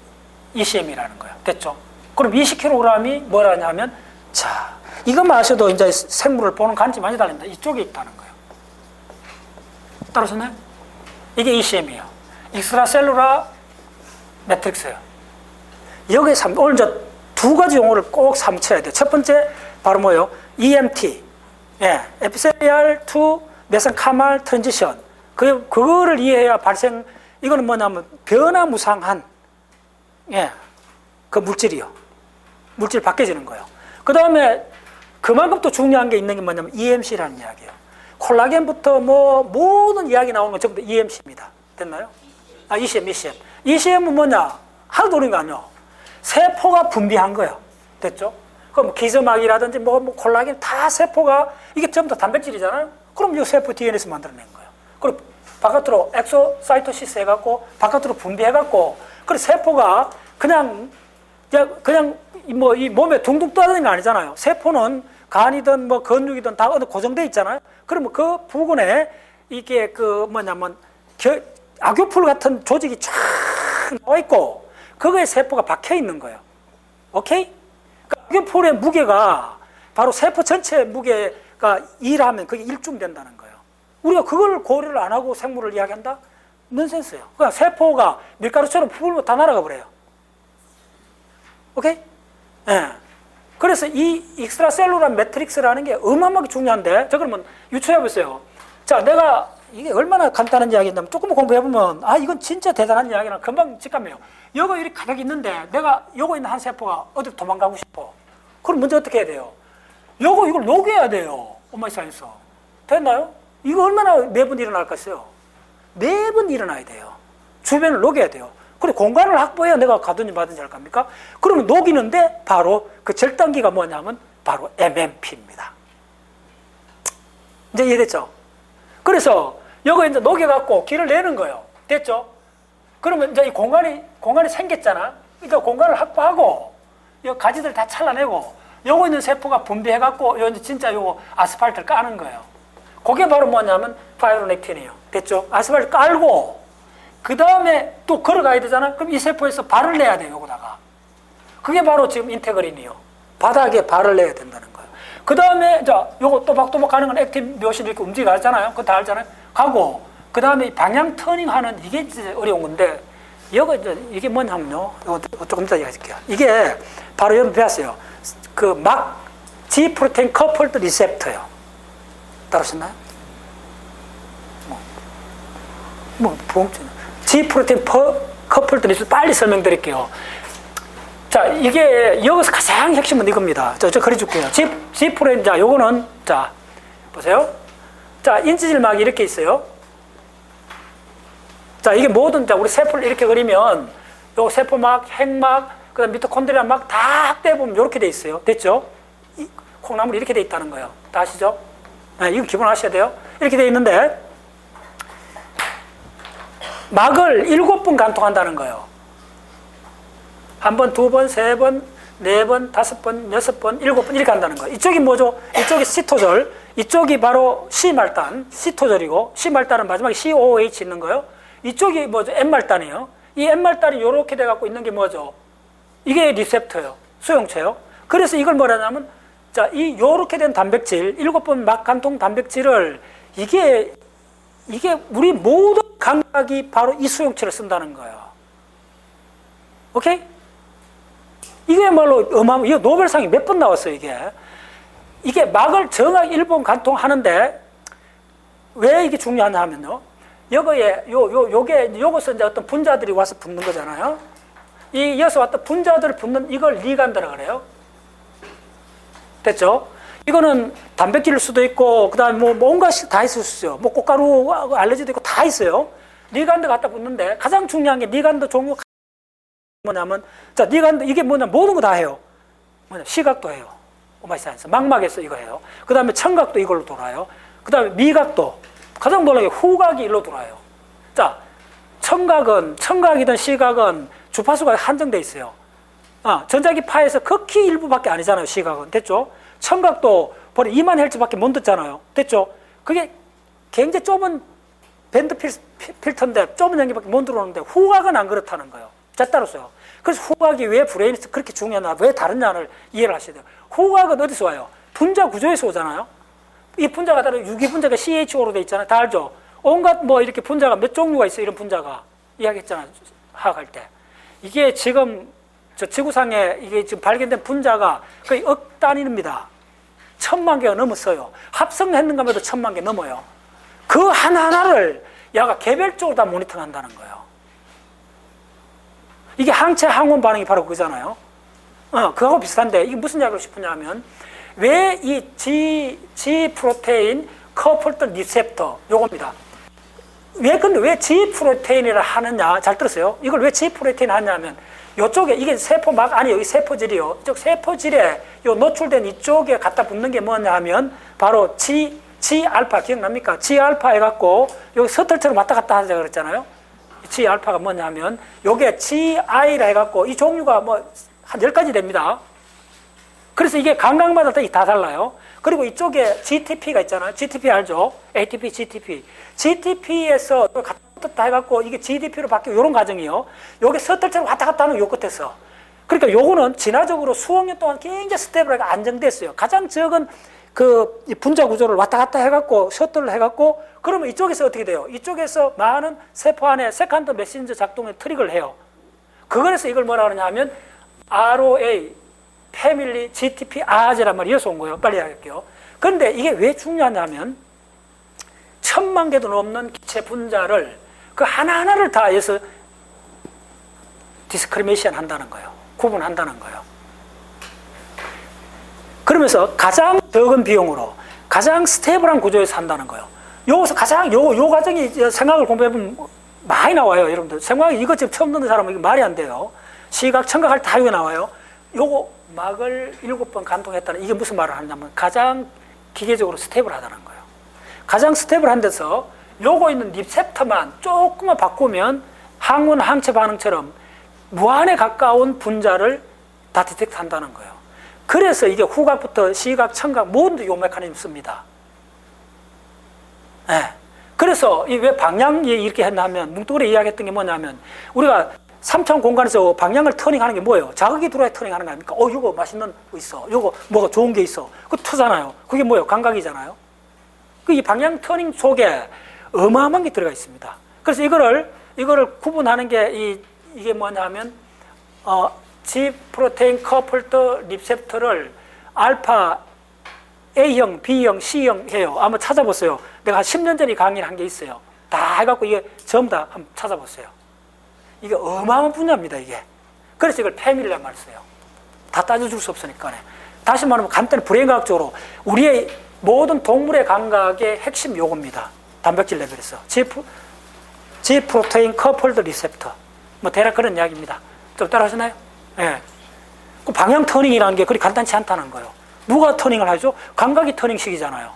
ECM이라는 거예요. 됐죠? 그럼 20kg이 뭐라냐면, 자, 이것만 아셔도 이제 생물을 보는 관점이 많이 달립니다. 이쪽에 있다는 거예요. 따라오셨나요? 이게 ECM이에요. 익스트라셀룰라 매트릭스예요. 여기에 오늘 저 2가지 용어를 꼭 삼쳐야 돼요. 첫 번째 바로 뭐예요? EMT, 에피셀리알 투 메센카말 트랜지션. 그거를 이해해야 이거는 뭐냐면 변화무상한, 그 물질이요. 물질 바뀌어지는 거예요. 그 다음에 그만큼 또 중요한 게 있는 게 뭐냐면 EMC라는 이야기예요. 콜라겐부터 뭐 모든 이야기 나오는 건 전부 다 EMC입니다. 됐나요? ECM. ECM은 뭐냐? 하나도 어려운 거 아니에요. 세포가 분비한 거예요. 됐죠? 그럼 기저막이라든지 뭐 콜라겐 다 세포가, 이게 전부 다 단백질이잖아요? 그럼 이 세포 DNA에서 만들어낸 거예요. 그리고 바깥으로 엑소사이토시스 해갖고 바깥으로 분비해갖고, 그리고 세포가 그냥 이 몸에 둥둥 떠다니는 거 아니잖아요. 세포는 간이든 뭐 근육이든 다 어느 고정돼 있잖아요. 그러면 그 부근에 이게 그 뭐냐면 악교풀 같은 조직이 쫙 나와 있고 그거에 세포가 박혀 있는 거예요. 오케이? 그 악교풀의 무게가 바로 세포 전체 무게가 2라면 그게 1중 된다는 거예요. 우리가 그걸 고려를 안 하고 생물을 이야기한다? 넌센스예요. 그러니까 세포가 밀가루처럼 풀면 다 날아가 버려요. 오케이? 예. 그래서 이 익스트라셀룰한 매트릭스라는 게 어마어마하게 중요한데, 저 그러면 유추해보세요. 자, 내가 이게 얼마나 간단한 이야기냐면 조금만 공부해보면, 아, 이건 진짜 대단한 이야기라 금방 직감해요. 요거 이렇게 가득 있는데, 내가 요거 있는 한 세포가 어디 도망가고 싶어. 그럼 먼저 어떻게 해야 돼요? 이걸 녹여야 돼요. 오마이 사이언스. 됐나요? 이거 얼마나 매번 일어날까요? 매번 일어나야 돼요. 주변을 녹여야 돼요. 그리고 공간을 확보해야 내가 가든지 마든지 할 겁니까? 그러면 녹이는데 바로 그 절단기가 뭐냐면 바로 MMP입니다. 이제 이해됐죠? 그래서 이거 이제 녹여갖고 길을 내는 거예요. 됐죠? 그러면 이제 이 공간이 생겼잖아. 그러니까 공간을 확보하고 이 가지들 다 잘라내고 요거 있는 세포가 분비해갖고 요 이제 진짜 요거 아스팔트를 까는 거예요. 그게 바로 뭐냐면 파이브로넥틴이에요. 됐죠? 아스팔트 깔고 그 다음에 또 걸어가야 되잖아. 그럼 이 세포에서 발을 내야 돼요. 요거다가. 그게 바로 지금 인테그린이요. 바닥에 발을 내야 된다는 거예요. 그 다음에 자 요거 또박또박 가는 건 액틴 묘신 이렇게 움직이잖아요. 그거 다 알잖아요. 가고 그 다음에 방향 터닝하는 이게 진짜 어려운 건데 이게 뭐냐면요. 이거 조금 이따 얘기할게요. 이게 바로 여러분 배웠어요. 그 G 프로테인 커플드 리셉터요. 따라오셨나요? G 프로테인 커플드 리셉터 빨리 설명드릴게요. 자, 이게 여기서 가장 핵심은 이겁니다. 저 그려줄게요. G 프로테인, 자, 요거는, 자, 보세요. 자, 인지질막이 이렇게 있어요. 자, 이게 모든, 자, 우리 세포를 이렇게 그리면, 요 세포막, 핵막, 그 다음 미토콘드리아 막 다 확대해 보면 이렇게 돼 있어요. 됐죠? 콩나물이 이렇게 돼 있다는 거예요. 다 아시죠? 네, 이거 기본 아셔야 돼요. 이렇게 돼 있는데, 막을 7번 관통한다는 거예요. 한 번, 두 번, 세 번, 네 번, 5번, 6번, 7번 이렇게 한다는 거예요. 이쪽이 뭐죠? 이쪽이 시토절, 이쪽이 바로 C말단, 시토절이고 C말단은 마지막에 COOH 있는 거예요. 이쪽이 뭐죠? M말단이에요. 이 M말단이 이렇게 돼갖고 있는 게 뭐죠? 이게 리셉터예요. 수용체요. 그래서 이걸 뭐라냐면 자, 요렇게 된 단백질, 7번 막간통 단백질을 이게 우리 모든 감각이 바로 이 수용체를 쓴다는 거예요. 오케이? 이게말로 이거 노벨상이 몇 번 나왔어요, 이게 막을 정확히 1번 관통하는데 왜 이게 중요하냐 하면요. 요것은 이제 어떤 분자들이 와서 붙는 거잖아요. 이어서 왔던 분자들을 붙는 이걸 리간드라 그래요. 됐죠? 이거는 단백질일 수도 있고, 그 다음에 뭐 온갖 다 있을 수 있어요. 뭐 꽃가루 알레르기도 있고 다 있어요. 리간드 갖다 붙는데 가장 중요한 게 리간드 종류가 뭐냐면, 자, 리간드 이게 뭐냐면 모든 거 다 해요. 시각도 해요. 오마이사이언스. 막막에서 이거 해요. 그 다음에 청각도 이걸로 돌아요. 그 다음에 미각도. 가장 놀라운 게 후각이 일로 돌아요. 자, 청각이든 시각은 주파수가 한정돼 있어요. 전자기파에서 극히 일부밖에 아니잖아요, 시각은. 됐죠? 청각도 벌써 2만 헬츠밖에 못 듣잖아요. 됐죠? 그게 굉장히 좁은 밴드 필터인데 좁은 연기밖에 못 들어오는데 후각은 안 그렇다는 거예요. 따로서요. 그래서 후각이 왜 브레인에서 그렇게 중요하나, 왜 다르냐를 이해를 하셔야 돼요. 후각은 어디서 와요? 분자 구조에서 오잖아요. 이 분자가 다른 유기분자가 CHO로 돼 있잖아요. 다 알죠? 온갖 뭐 이렇게 분자가 몇 종류가 있어요. 이런 분자가. 이야기했잖아요. 화학할 때. 이게 지금 저 지구상에 이게 지금 발견된 분자가 거의 억 단위입니다. 1000만 개가 넘었어요. 합성했는가 해도 1000만 개 넘어요. 그 하나하나를 야가 개별적으로 다 모니터링 한다는 거예요. 이게 항체 항원 반응이 바로 그거잖아요. 그거하고 비슷한데 이게 무슨 이야기를 싶으냐 하면 왜 이 G 프로테인 커플드 리셉터 요겁니다. 근데 왜 G 프로테인이라 하느냐? 잘 들었어요? 이걸 왜 G 프로테인 하냐면 요쪽에 이게 세포막 아니 여기 세포질이요. 이쪽 세포질에 요 노출된 이쪽에 갖다 붙는 게 뭐냐 하면 바로 G 알파 기억납니까? G 알파 해갖고 여기 서틀처럼 왔다 갔다 하자 그랬잖아요. G 알파가 뭐냐 하면 요게 GI라 해갖고 이 종류가 뭐 한 10가지 됩니다. 그래서 이게 감각마다 다 달라요. 그리고 이쪽에 GTP가 있잖아요. GTP 알죠? ATP, GTP. GTP에서 갔다 해갖고 이게 GDP로 바뀌고 이런 과정이요. 요게 서틀처럼 왔다 갔다 하는 요 끝에서. 그러니까 요거는 진화적으로 수억 년 동안 굉장히 스테이블하게 안정됐어요. 가장 적은 그 분자 구조를 왔다 갔다 해갖고 셔틀을 해갖고 그러면 이쪽에서 어떻게 돼요? 이쪽에서 많은 세포 안에 세컨드 메신저 작동에 트릭을 해요. 그거에서 이걸 뭐라 그러냐 하면 ROA, 패밀리, GTP, 아제란 말이 이어서 온 거예요. 빨리 할게요. 그런데 이게 왜 중요하냐면 1000만 개도 넘는 기체 분자를 그 하나하나를 다 해서 디스크리미네이션 한다는 거예요. 구분한다는 거예요. 그러면서 가장 적은 비용으로 가장 스테이블한 구조에서 한다는 거예요. 여기서 가장 요 과정이 생학을 공부해보면 많이 나와요. 여러분들 생학 이거 지금 처음 듣는 사람은 이거 말이 안 돼요. 시각, 청각할 다 이거 나와요. 요거 막을 7번 간통했다는 이게 무슨 말을 하냐면 가장 기계적으로 스테이블하다는 거예요. 가장 스테이블한 데서 요거 있는 리셉터만 조금만 바꾸면 항원 항체 반응처럼 무한에 가까운 분자를 다 디텍트 한다는 거예요. 그래서 이게 후각부터 시각, 청각 모두 요 메커니즘 씁니다. 네. 그래서 왜 방향이 이렇게 했나 하면 뭉뚱그리 이야기했던 게 뭐냐면 우리가 3차원 공간에서 방향을 터닝하는 게 뭐예요? 자극이 들어야 터닝하는 거 아닙니까? 이거 맛있는 거 있어. 이거 뭐가 좋은 게 있어. 그거 터잖아요. 그게 뭐예요? 감각이잖아요. 이 방향 터닝 속에 어마어마한 게 들어가 있습니다. 그래서 이거를 구분하는 게 이게 뭐냐면 G 프로테인 커플드 리셉터를 알파 A형, B형, C형 해요. 한번 찾아보세요. 내가 한 10년 전에 강의를 한 게 있어요. 다 해갖고 이게 전부 다 한번 찾아보세요. 이게 어마어마한 분야입니다, 이게. 그래서 이걸 패밀리란 말을 써요. 다 따져줄 수 없으니까. 다시 말하면 간단히 브레인과학적으로 우리의 모든 동물의 감각의 핵심 요겁니다. 단백질 레벨에서. G 프로테인 커플드 리셉터. 뭐 대략 그런 이야기입니다. 좀 따라하시나요? 예. 그 방향 터닝이라는 게 그리 간단치 않다는 거예요. 누가 터닝을 하죠? 감각이 터닝식이잖아요.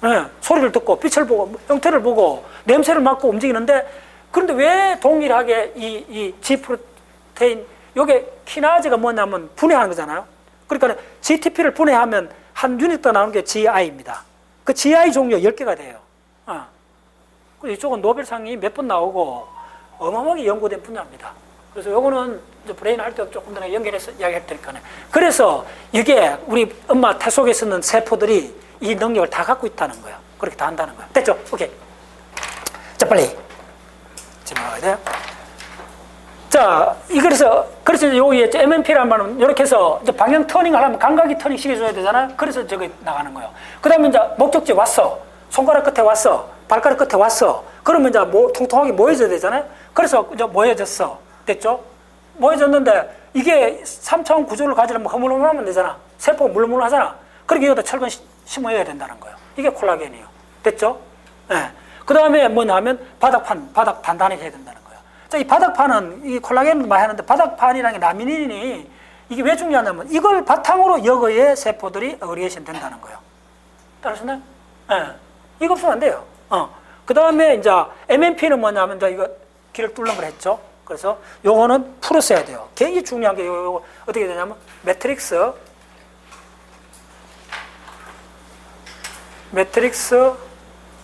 예. 소리를 듣고 빛을 보고 형태를 보고 냄새를 맡고 움직이는데 그런데 왜 동일하게 이 G 프로테인 요게 키나즈가 뭐냐면 분해하는 거잖아요. 그러니까 GTP를 분해하면 한 유닛 나오는 게 GI입니다. 그 GI 종류가 10개가 돼요. 이쪽은 노벨상이 몇 번 나오고 어마어마하게 연구된 분야입니다. 그래서 요거는 이제 브레인 할 때 조금 전에 연결해서 이야기할 테니까요. 그래서 이게 우리 엄마 태 속에 있는 세포들이 이 능력을 다 갖고 있다는 거예요. 그렇게 다 한다는 거예요. 됐죠? 오케이. 자, 빨리. 지나가야 돼요. 자, 그래서 여기 MMP라는 말은 이렇게 해서 이제 방향 터닝을 하면 감각이 터닝 시켜줘야 되잖아요. 그래서 저기 나가는 거예요. 그 다음에 이제 목적지 왔어. 손가락 끝에 왔어. 발가락 끝에 왔어. 그러면 이제 통통하게 모여져야 되잖아요. 그래서 이제 모여졌어. 됐죠? 모여졌는데 이게 3차원 구조를 가지려면 허물허물하면 되잖아. 세포가 물렁물렁하잖아. 그러니까 여기다 철근 심어야 된다는 거예요. 이게 콜라겐이에요. 됐죠? 네. 그 다음에 뭐냐면 바닥 단단하게 해야 된다는 거예요. 자, 이 바닥판은 이 콜라겐도 많이 하는데 바닥판이라는 게 라미닌이 이게 왜 중요하냐면 이걸 바탕으로 여거의 세포들이 어리에이션 된다는 거예요. 따라하셨나요? 네. 이거 없으면 안 돼요. 그 다음에 이제 MMP는 뭐냐면 이제 이거 길을 뚫는 걸 했죠. 그래서 요거는 풀었어야 돼요. 굉장히 중요한 게 요거 어떻게 되냐면 매트릭스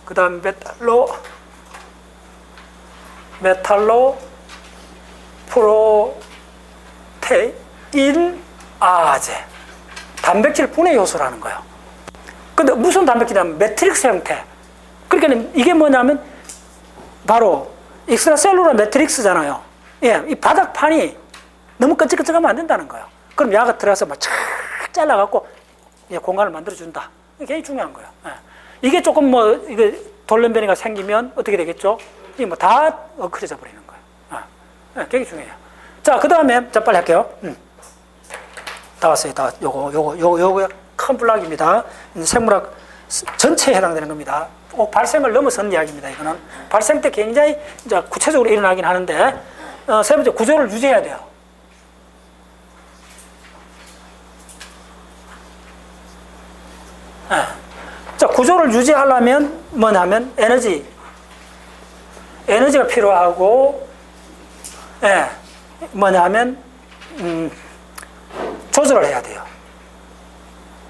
그 다음 메탈로 프로테인 아제 단백질 분해 요소라는 거예요. 근데 무슨 단백질이냐면 매트릭스 형태. 그러니까 이게 뭐냐면 바로 익스트라셀룰러 매트릭스잖아요. 예, 이 바닥판이 너무 끈적끈적하면 안 된다는 거예요. 그럼 야가 들어가서 막 착 잘라갖고 공간을 만들어준다. 이게 굉장히 중요한 거예요. 예. 이게 조금 이게 돌연변이가 생기면 어떻게 되겠죠? 이게 다 엉클어져 버리는 거예요. 예, 굉장히 중요해요. 자, 그 다음에, 자, 빨리 할게요. 다 왔어요. 요거 큰 블락입니다. 생물학 전체에 해당되는 겁니다. 꼭 발생을 넘어선 이야기입니다. 이거는 발생 때 굉장히 이제 구체적으로 일어나긴 하는데 세 번째 구조를 유지해야 돼요. 자, 구조를 유지하려면 뭐냐면 에너지가 필요하고 뭐냐면 조절을 해야 돼요.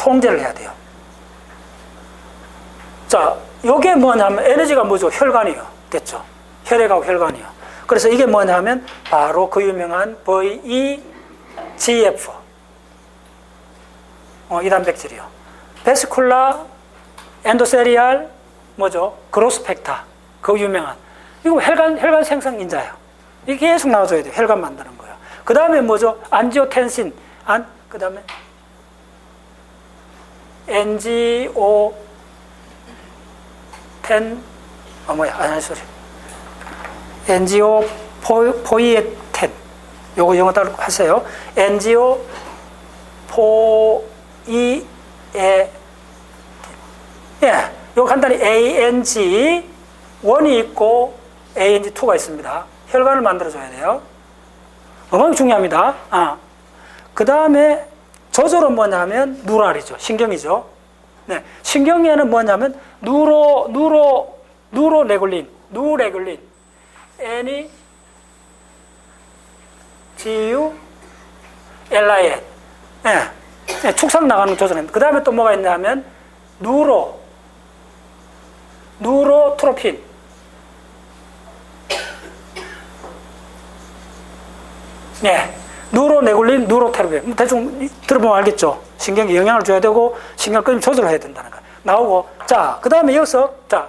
통제를 해야 돼요. 자, 요게 뭐냐면 에너지가 뭐죠? 혈관이요. 됐죠? 혈액하고 혈관이요. 그래서 이게 뭐냐면 바로 그 유명한 VEGF. 이 단백질이요. 베스쿨라 엔도세리알 뭐죠? 그로스 팩터. 그 유명한. 이거 혈관 생성 인자예요. 이게 계속 나와줘야 돼요. 혈관 만드는 거예요. 그 다음에 뭐죠? 안지오텐신. 그 다음에 엔지오포이에텐. 요거 영어 따로 하세요. 엔지오포이에. 예, 요거 간단히 ANG1이 있고 ANG2가 있습니다. 혈관을 만들어줘야 돼요. 엄청 중요합니다. 그 다음에 저절은 뭐냐면 누랄이죠. 신경이죠. 네, 신경에는 뭐냐면 누레굴린, N이 GU LIN. 네, 축삭 나가는 조절입니다. 그 다음에 또 뭐가 있냐면 누로트로핀. 네, 누로네굴린, 누로테르빈. 대충 들어보면 알겠죠? 신경에 영향을 줘야 되고 신경 끊임 조절을 해야 된다는 거 나오고. 자, 그 다음에 여기서 더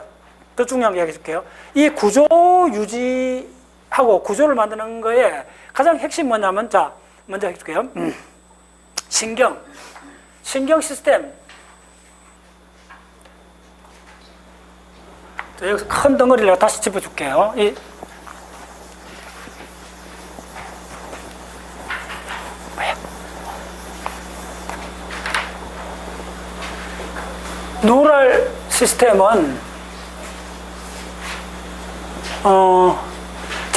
중요한 거 이야기해 줄게요. 이 구조 유지하고 구조를 만드는 거에 가장 핵심 뭐냐면, 자, 먼저 해줄게요. 신경 시스템. 자, 여기서 큰 덩어리를 내가 다시 짚어줄게요. 뉴럴 시스템은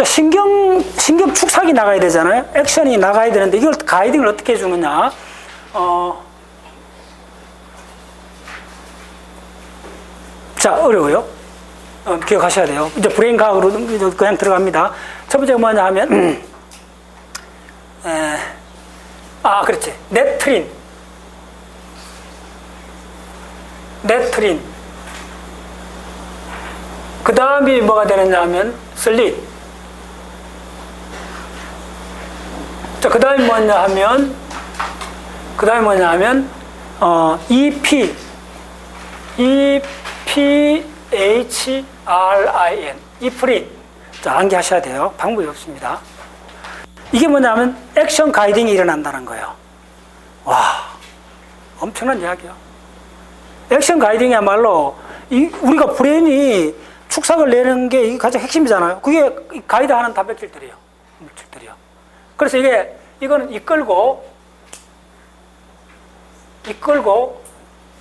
신경 축삭이 나가야 되잖아요. 액션이 나가야 되는데 이걸 가이딩을 어떻게 해주느냐? 자, 어려워요. 기억하셔야 돼요. 이제 브레인 과학으로 그냥 들어갑니다. 첫 번째가 뭐냐 하면 그렇지. 네트린. 그 다음이 뭐가 되느냐 하면 슬릿. 자, 그 다음이 뭐냐 하면 EPHRIN. 이프린. 자, 암기하셔야 돼요. 방법이 없습니다. 이게 뭐냐면 액션 가이딩이 일어난다는 거예요. 와, 엄청난 이야기야. 액션 가이딩이야말로 우리가 브레인이 축삭을 내는 게 가장 핵심이잖아요. 그게 가이드하는 단백질들이에요. 물질들이요. 그래서 이거는 이끌고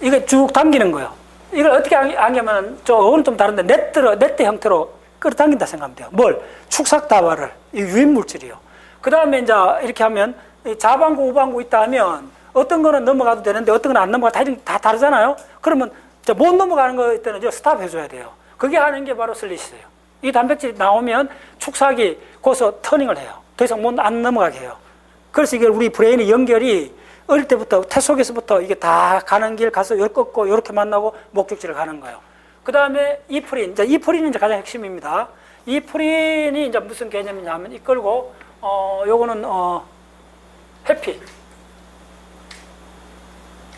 이게 쭉 당기는 거예요. 이걸 어떻게 하냐면 오늘 좀 다른데 네트 형태로 끌어당긴다 생각하면 돼요. 뭘? 축삭 다발을. 이 유인 물질이요. 그 다음에 이제 이렇게 하면 좌방구, 우방구 있다 하면 어떤 거는 넘어가도 되는데 어떤 거는 안 넘어가도 다 다르잖아요. 그러면 못 넘어가는 거 때는 스탑 해줘야 돼요. 그게 하는 게 바로 슬릿이에요. 이 단백질이 나오면 축삭이 거기서 터닝을 해요. 더 이상 안 넘어가게 해요. 그래서 이게 우리 브레인의 연결이 어릴 때부터 태 속에서부터 이게 다 가는 길 가서 요렇게 꺾고 이렇게 만나고 목적지를 가는 거예요. 그 다음에 이프린. 이프린이 이제 가장 핵심입니다. 이프린이 이제 무슨 개념이냐면 이끌고 요거는 해피.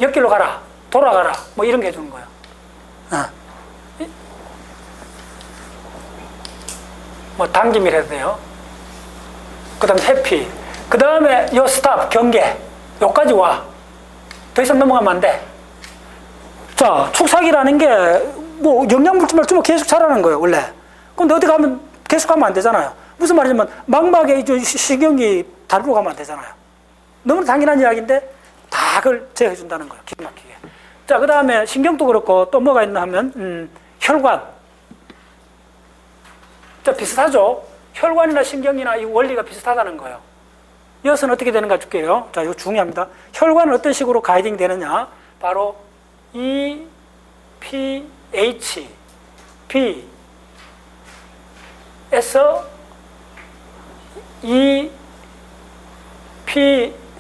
옆길로 가라. 돌아가라. 뭐 이런 게 해주는 거예요. 뭐 당김이라 해도 돼요. 그 다음에 해피. 그 다음에 요 스탑, 경계. 요까지 와. 더 이상 넘어가면 안 돼. 자, 축삭이라는 게 뭐 영양물질만 주면 계속 자라는 거예요, 원래. 근데 어디 가면 계속 가면 안 되잖아요. 무슨 말이냐면 망막에 신경이 다리로 가면 안 되잖아요. 너무 당연한 이야기인데 다 그걸 제어해준다는 거예요, 기가 막히게. 자, 그 다음에 신경도 그렇고 또 뭐가 있나 하면 혈관. 자, 비슷하죠? 혈관이나 신경이나 이 원리가 비슷하다는 거예요. 이것은 어떻게 되는가 줄게요. 자, 이거 중요합니다. 혈관은 어떤 식으로 가이딩 되느냐? 바로 EPHB에서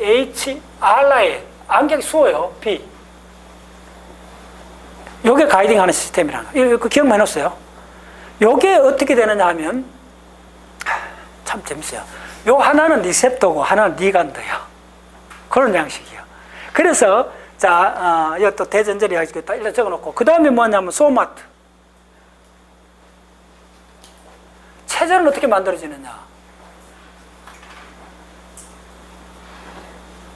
EPHRI. 암기하기 쉬워요. B. 요게 가이딩하는 시스템이라는 거. 이거 기억만 해놓으세요. 요게 어떻게 되느냐 하면, 참 재밌어요. 요 하나는 리셉터고 하나는 리간드예요. 그런 양식이에요. 그래서 자, 이거 또 대전제리 하시겠다. 일단 적어놓고 그 다음에 뭐냐면 소마트. 체제는 어떻게 만들어지느냐?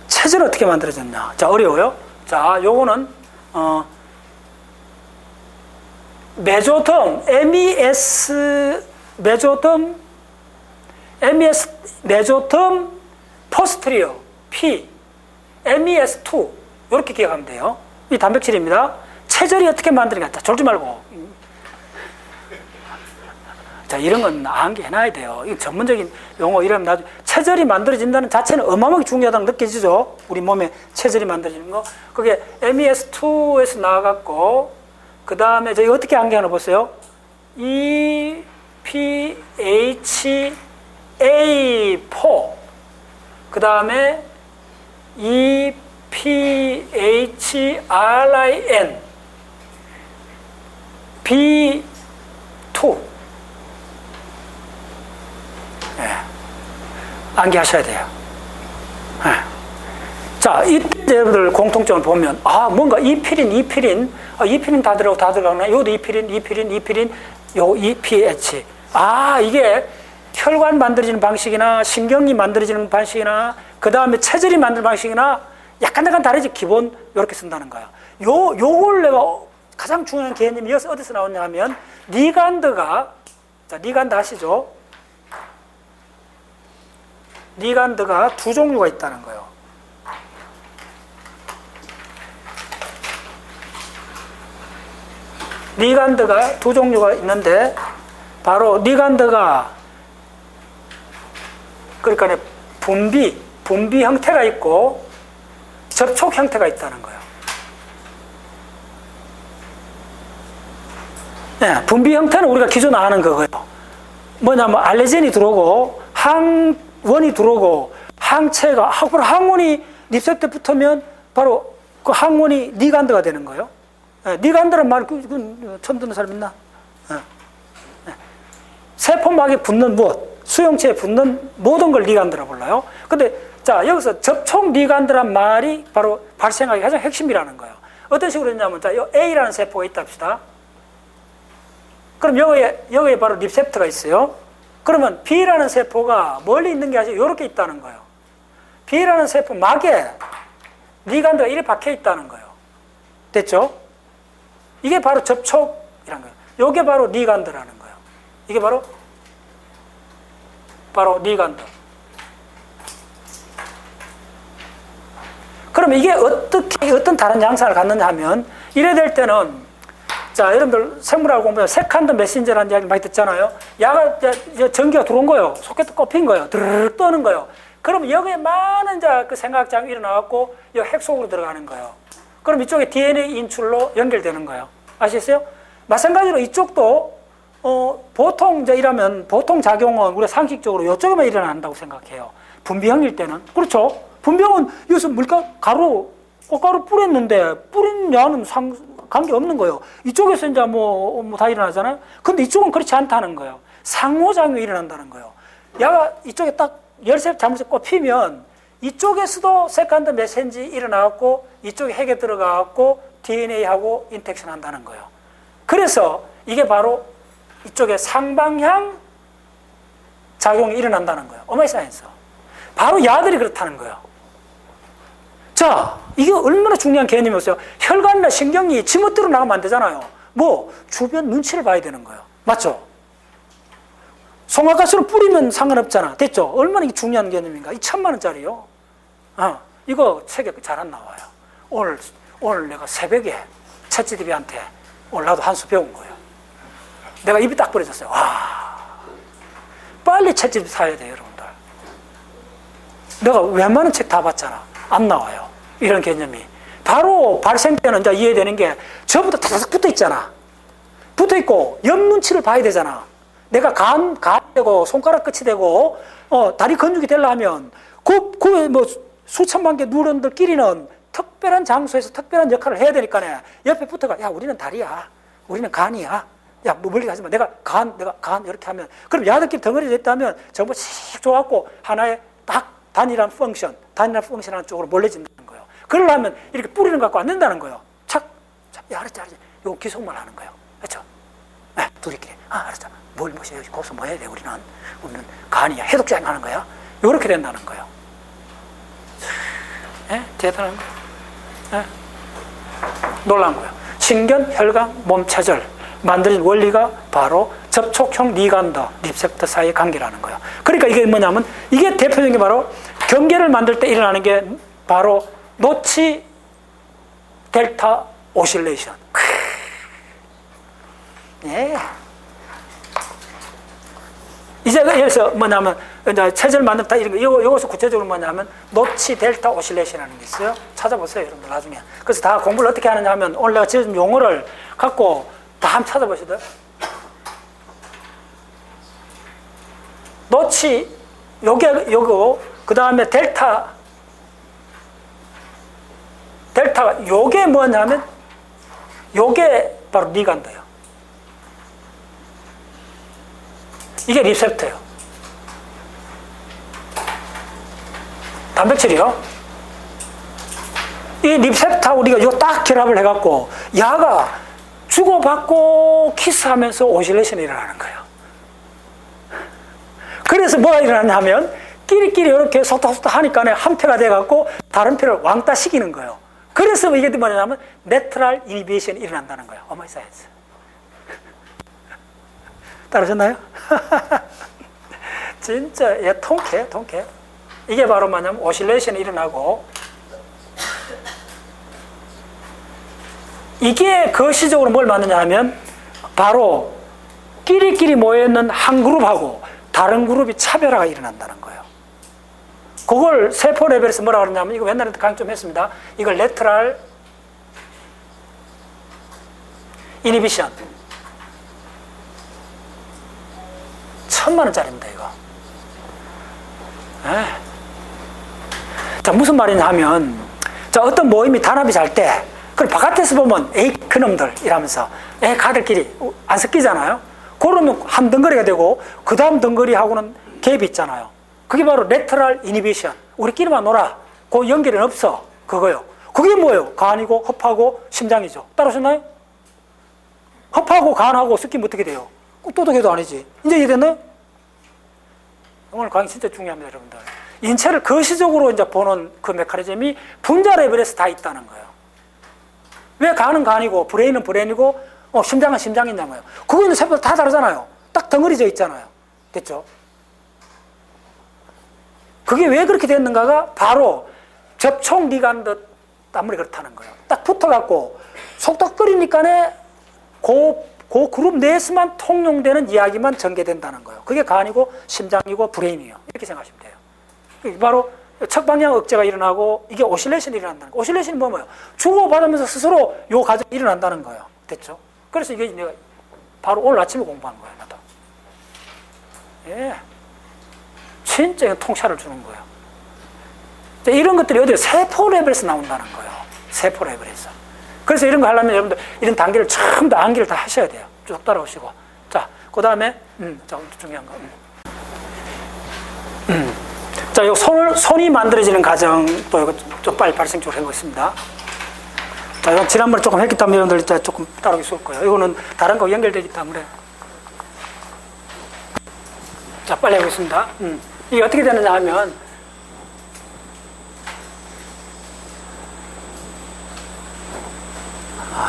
체제는 어떻게 만들어졌냐? 자, 어려워요. 자, 요거는 메조덤, 메조덤 포스트리어 P, MES2 이렇게 기억하면 돼요. 이 단백질입니다. 체절이 어떻게 만드는가? 자, 졸지 말고. 자, 이런 건 암기해놔야 돼요. 이 전문적인 용어 이러면 나중에 체절이 만들어진다는 자체는 어마어마하게 중요하다고 느껴지죠. 우리 몸에 체절이 만들어지는 거. 그게 MES2에서 나와갖고 그 다음에 저희 어떻게 암기하나 보세요. EPHA4 그 다음에 EPHRIN B2 네. 암기하셔야 돼요. 네. 자, 이때 여러분들 공통점을 보면 뭔가 이피린 다 들어가나? 요도 이피린 요 EPH 이게 혈관 만들어지는 방식이나 신경이 만들어지는 방식이나 그 다음에 체질이 만드는 방식이나 약간 다르지. 기본 이렇게 쓴다는 거야. 요걸 내가 가장 중요한 개념이 여기서 어디서 나오냐 하면 리간드가 자, 리간드 아시죠? 리간드가 두 종류가 있다는 거예요. 리간드가 두 종류가 있는데 바로 리간드가 그러니까 분비 형태가 있고 접촉 형태가 있다는 거예요. 네, 분비 형태는 우리가 기존 아는 거고요. 뭐냐면 알레젠이 들어오고 항원이 들어오고 항체가 항원이 립셉터에 붙으면 바로 그 항원이 리간드가 되는 거예요. 네, 리간드란 말 처음 듣는 사람 있나? 네. 네. 세포막에 붙는 무엇? 수용체에 붙는 모든 걸 리간드라 불러요. 근데 자, 여기서 접촉 리간드란 말이 바로 발생하기 가장 핵심이라는 거예요. 어떤 식으로 했냐면 자, A라는 세포가 있다 합시다. 그럼 여기에 바로 리셉터가 있어요. 그러면 B라는 세포가 멀리 있는 게 아니라 이렇게 있다는 거예요. B라는 세포 막에 리간드가 이렇게 박혀 있다는 거예요. 됐죠? 이게 바로 접촉이라는 거예요. 이게 바로 리간드라는 거예요. 이게 바로 리간드. 그럼 이게 어떤 다른 양상을 갖느냐 하면 이래 될 때는 자, 여러분들 생물학을 공부하면 세컨드 메신저라는 이야기 많이 듣잖아요. 전기가 들어온 거예요. 소켓도 꼽힌 거예요. 드르륵 떠는 거예요. 그럼 여기에 많은 그 생각장이 일어나갖고 이 핵 속으로 들어가는 거예요. 그럼 이쪽에 DNA 인출로 연결되는 거예요. 아시겠어요? 마찬가지로 이쪽도 보통 이러면 보통 작용은 우리가 상식적으로 이쪽에만 일어난다고 생각해요. 분비형일 때는. 그렇죠? 분비형은 여기서 꽃가루 뿌렸는데 뿌린 양은 관계없는 거예요. 이쪽에서 이제 다 일어나잖아요. 근데 이쪽은 그렇지 않다는 거예요. 상호작용이 일어난다는 거예요. 야가 이쪽에 딱 열쇠 잘못해서 꼽히면 이쪽에서도 세컨드 메신저 일어나갖고 이쪽에 핵에 들어가갖고 DNA하고 인텍션 한다는 거예요. 그래서 이게 바로 이쪽에 상방향 작용이 일어난다는 거예요. 오마이 사이언스. 바로 야들이 그렇다는 거예요. 자, 이게 얼마나 중요한 개념이었어요. 혈관이나 신경이 지멋대로 나가면 안 되잖아요. 주변 눈치를 봐야 되는 거예요. 맞죠? 송화가스로 뿌리면 상관없잖아. 됐죠? 얼마나 이게 중요한 개념인가. 이 1,000만 원짜리요. 이거 책에 잘 안 나와요. 오늘 내가 새벽에 챗GPT한테 오늘 나도 한 수 배운 거예요. 내가 입이 딱 벌어졌어요. 와, 빨리 챗GPT 사야 돼요, 여러분들. 내가 웬만한 책 다 봤잖아. 안 나와요. 이런 개념이. 바로 발생 때는 이제 이해되는 게 저부터 다닥 붙어 있잖아. 붙어 있고 옆 눈치를 봐야 되잖아. 내가 간 되고 손가락 끝이 되고 다리 근육이 되려면 수천만 개 뉴런들끼리는 특별한 장소에서 특별한 역할을 해야 되니까 옆에 붙어가, 야, 우리는 다리야. 우리는 간이야. 야, 뭐 멀리 가지 마. 내가 간, 이렇게 하면. 그럼 야들끼리 덩어리져 있다면 전부 씩 좋았고 하나의 딱 단일한 펑션하는 쪽으로 몰려진다는 거예요. 그러려면 이렇게 뿌리는 거 갖고 안 된다는 거예요. 야, 알았지. 요 기속만 하는 거예요. 그렇죠? 네, 둘이끼리. 알았죠. 뭘 모셔야 거기서 뭐 해야 돼, 우리는 간이야. 해독장 하는 거야. 요렇게 된다는 거예요. 대단한 거예요. 놀라운 거예요. 신경, 혈관, 몸 체절 만들어진 원리가 바로 접촉형 리간더, 리셉터 사이의 관계라는 거예요. 그러니까 이게 뭐냐면 이게 대표적인 게 바로 경계를 만들 때 일어나는 게 바로 노치 델타 오실레이션. 예. 이제 여기서 뭐냐면 이제 체절 만든다 이런 거 이것을 구체적으로 뭐냐면 노치 델타 오실레이션이라는 게 있어요. 찾아보세요, 여러분들 나중에. 그래서 다 공부를 어떻게 하느냐 하면 오늘 내가 지금 용어를 갖고 다 한번 찾아보시죠. 노치 요거 그 다음에 델타가 요게 뭐냐면 요게 바로 리간더예요. 이게 리셉터예요. 단백질이요. 이 리셉터 우리가 이거 딱 결합을 해갖고 야가 주고받고 키스하면서 오실레이션이 일어나는 거예요. 그래서 뭐가 일어나냐 하면 끼리끼리 이렇게 소타소타 하니까 한 패가 돼갖고 다른 패를 왕따 시키는 거예요. 그래서 이게 뭐냐면 내트럴 이니비션이 일어난다는 거예요. 어머니 사이언스. 따르셨나요? 진짜 통쾌. 이게 바로 뭐냐면 오실레이션이 일어나고 이게 거시적으로 뭘 만드냐 하면 바로 끼리끼리 모여있는 한 그룹하고 다른 그룹이 차별화가 일어난다는 거예요. 그걸 세포 레벨에서 뭐라고 그러냐면 이거 옛날에 강의 좀 했습니다. 이걸 레트럴 이니비션 1000만원짜리입니다 이거. 자, 무슨 말이냐 하면 자, 어떤 모임이 단합이 잘 때 그럼 바깥에서 보면 에이 그놈들 이러면서 가들끼리 안 섞이잖아요. 그러면 한 덩거리가 되고 그 다음 덩거리하고는 갭이 있잖아요. 그게 바로 레트럴 이니비션. 우리끼리만 놀아. 그 연결은 없어. 그거요. 그게 뭐예요? 간이고 허파고 심장이죠. 따라오셨나요? 허파고 간하고 섞이면 어떻게 돼요? 또독해도 아니지. 이제 이해됐나요? 오늘 강의 진짜 중요합니다, 여러분들. 인체를 거시적으로 이제 보는 그 메커니즘이 분자 레벨에서 다 있다는 거예요. 왜 간은 간이고 브레인은 브레인이고 심장은 심장이냐고요. 그거는 세포 다 다르잖아요. 딱 덩어리져 있잖아요. 됐죠? 그게 왜 그렇게 됐는가가 바로 접촉 리간더 때문에 그렇다는 거예요. 딱 붙어갖고 속닥거리니까 그 그룹 내에서만 통용되는 이야기만 전개된다는 거예요. 그게 간이고 심장이고 브레인이에요. 이렇게 생각하시면 돼요. 바로 척방향 억제가 일어나고 이게 오실레이션이 일어난다는 거예요. 오실레이션이 뭐예요? 주고받으면서 스스로 요 과정이 일어난다는 거예요. 됐죠? 그래서 이게 내가 바로 오늘 아침에 공부한 거예요. 나도. 예. 진짜 통찰을 주는 거예요. 이런 것들이 어디에 세포 레벨에서 나온다는 거예요. 세포 레벨에서. 그래서 이런 거 하려면 여러분들 이런 단계를 전부 다 암기를 다 하셔야 돼요. 쭉 따라오시고. 자, 그 다음에, 자, 중요한 거. 자, 요 손이 만들어지는 과정 또 이거 좀 빨리 발생적으로 해보겠습니다. 자, 이건 지난번에 조금 했기 때문에 여러분들 조금 따라오기 쉬울 거예요. 이거는 다른 거 연결되기 때문에. 자, 빨리 해보겠습니다. 이게 어떻게 되느냐 하면,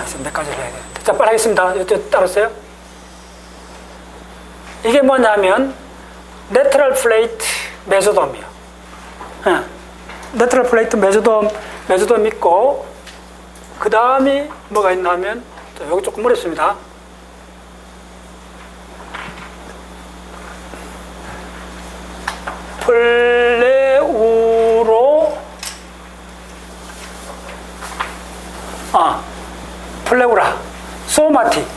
이제 몇 가지를 해야 돼. 자, 빨리 하겠습니다. 따랐어요? 이게 뭐냐면, 레트럴 플레이트 메소돔이요. 레트럴 플레이트 메소돔 있고, 그 다음이 뭐가 있냐면, 자, 여기 조금 어렵습니다. 플레우라, 소마틱.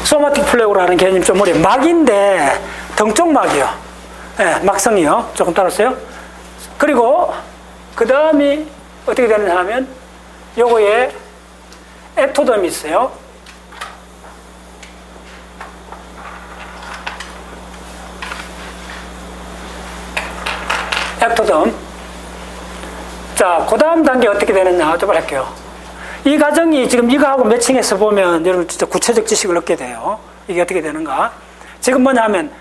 소마틱 플레우라는 개념이 좀 어려워요. 막인데, 덩쪽 막이요. 네, 막성이요. 조금 따랐어요. 그리고 그 다음이 어떻게 되느냐 하면 요거에 엑토덤이 있어요. 엑토덤. 자, 그 다음 단계 어떻게 되느냐 좀 할게요. 이 과정이 지금 이거하고 매칭해서 보면 여러분 진짜 구체적 지식을 얻게 돼요. 이게 어떻게 되는가. 지금 뭐냐 하면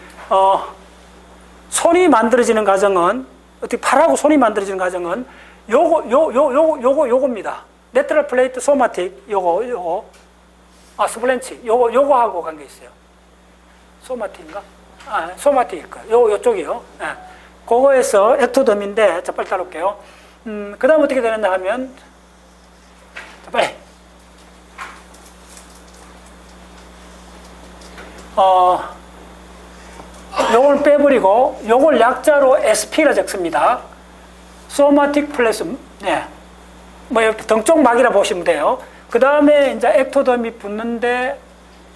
손이 만들어지는 과정은 어떻게 팔하고 손이 만들어지는 과정은 요겁니다. 레터럴 플레이트 소마틱 요거 스플렌치 요거하고 관계 있어요. 소마틱인가? 소마틱일 거예요. 요쪽이요. 네. 그거에서 엑토덤인데 자 빨리 따라올게요. 그 다음 어떻게 되느냐 하면 자 빨리 요걸 빼버리고 요걸 약자로 SP라 적습니다. 소마틱 플래스 네. 뭐 등쪽 막이라 보시면 돼요. 그 다음에 이제 엑토덤이 붙는데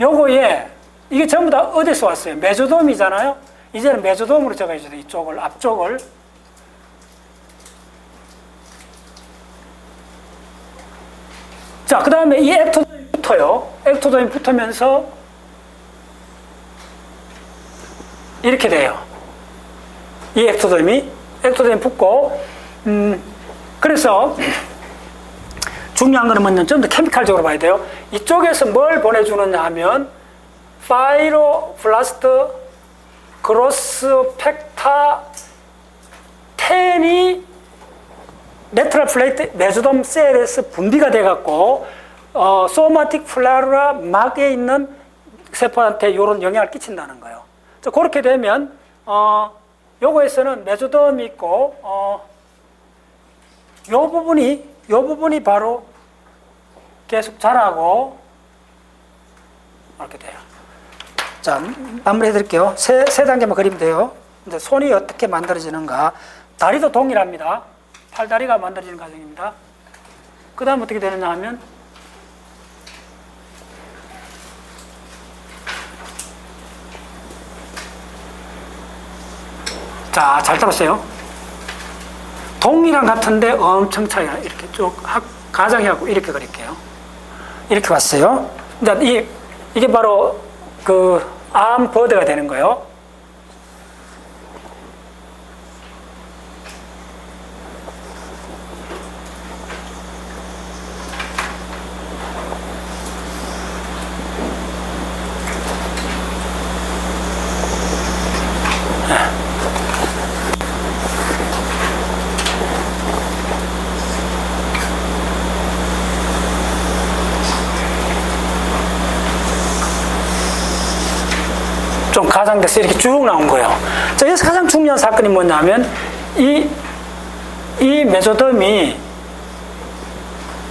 요거에 이게 전부 다 어디서 왔어요? 메조돔이잖아요. 이제는 메조돔으로 적어야죠. 이쪽을 앞쪽을 자, 그 다음에 이 엑토돔이 붙어요. 엑토돔이 붙으면서 이렇게 돼요. 이 엑토돔이 붙고 그래서 중요한 거는 뭐냐면 좀 더 케미칼적으로 봐야 돼요. 이쪽에서 뭘 보내주느냐 하면 파이로블라스트 그로스 팩타 텐이 레트럴 플레이트 메조돔 셀에서 분비가 돼갖고 소마틱 플라루라 막에 있는 세포한테 이런 영향을 끼친다는 거예요. 그렇게 되면 요거에서는 메조돔이 있고 요 부분이 바로 계속 자라고 이렇게 돼요. 자, 마무리해 드릴게요. 세 단계만 그리면 돼요. 이제 손이 어떻게 만들어지는가. 다리도 동일합니다. 팔다리가 만들어지는 과정입니다. 그 다음 어떻게 되느냐 하면 자, 잘 들었어요. 동이랑 같은데 엄청 차이가 이렇게 쭉 가장해갖고 이렇게 그릴게요. 이렇게 왔어요. 이게 바로 그 암버드가 되는 거예요. 좀 가장돼서 이렇게 쭉 나온 거예요. 자, 여기서 가장 중요한 사건이 뭐냐면 이 메조덤이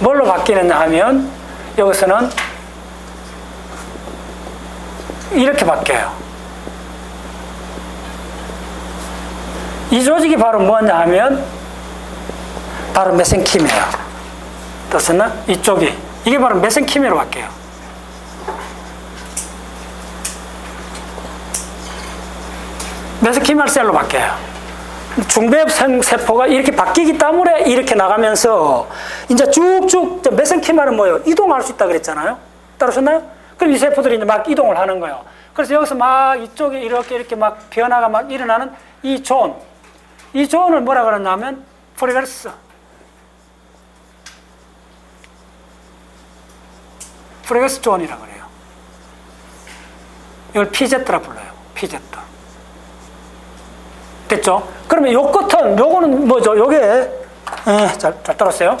뭘로 바뀌느냐 하면 여기서는 이렇게 바뀌어요. 이 조직이 바로 뭐냐 하면 바로 메센키메예요. 뜻은 이쪽이 이게 바로 메센키메로 바뀌어요. 메센키메 셀로 바뀌어요. 중배엽 세포가 이렇게 바뀌기 때문에 이렇게 나가면서 이제 쭉쭉 메센키메는 뭐예요? 이동할 수 있다 그랬잖아요. 따르셨나요? 그럼 이 세포들이 이제 막 이동을 하는 거예요. 그래서 여기서 막 이쪽에 이렇게 막 변화가 막 일어나는 이 존을 뭐라 그러냐면 프레거스 존이라고 그래요. 이걸 피제트라 불러요. 피제트. 됐죠? 그러면 요 끝은, 요거는 뭐죠? 요게, 잘 따랐어요?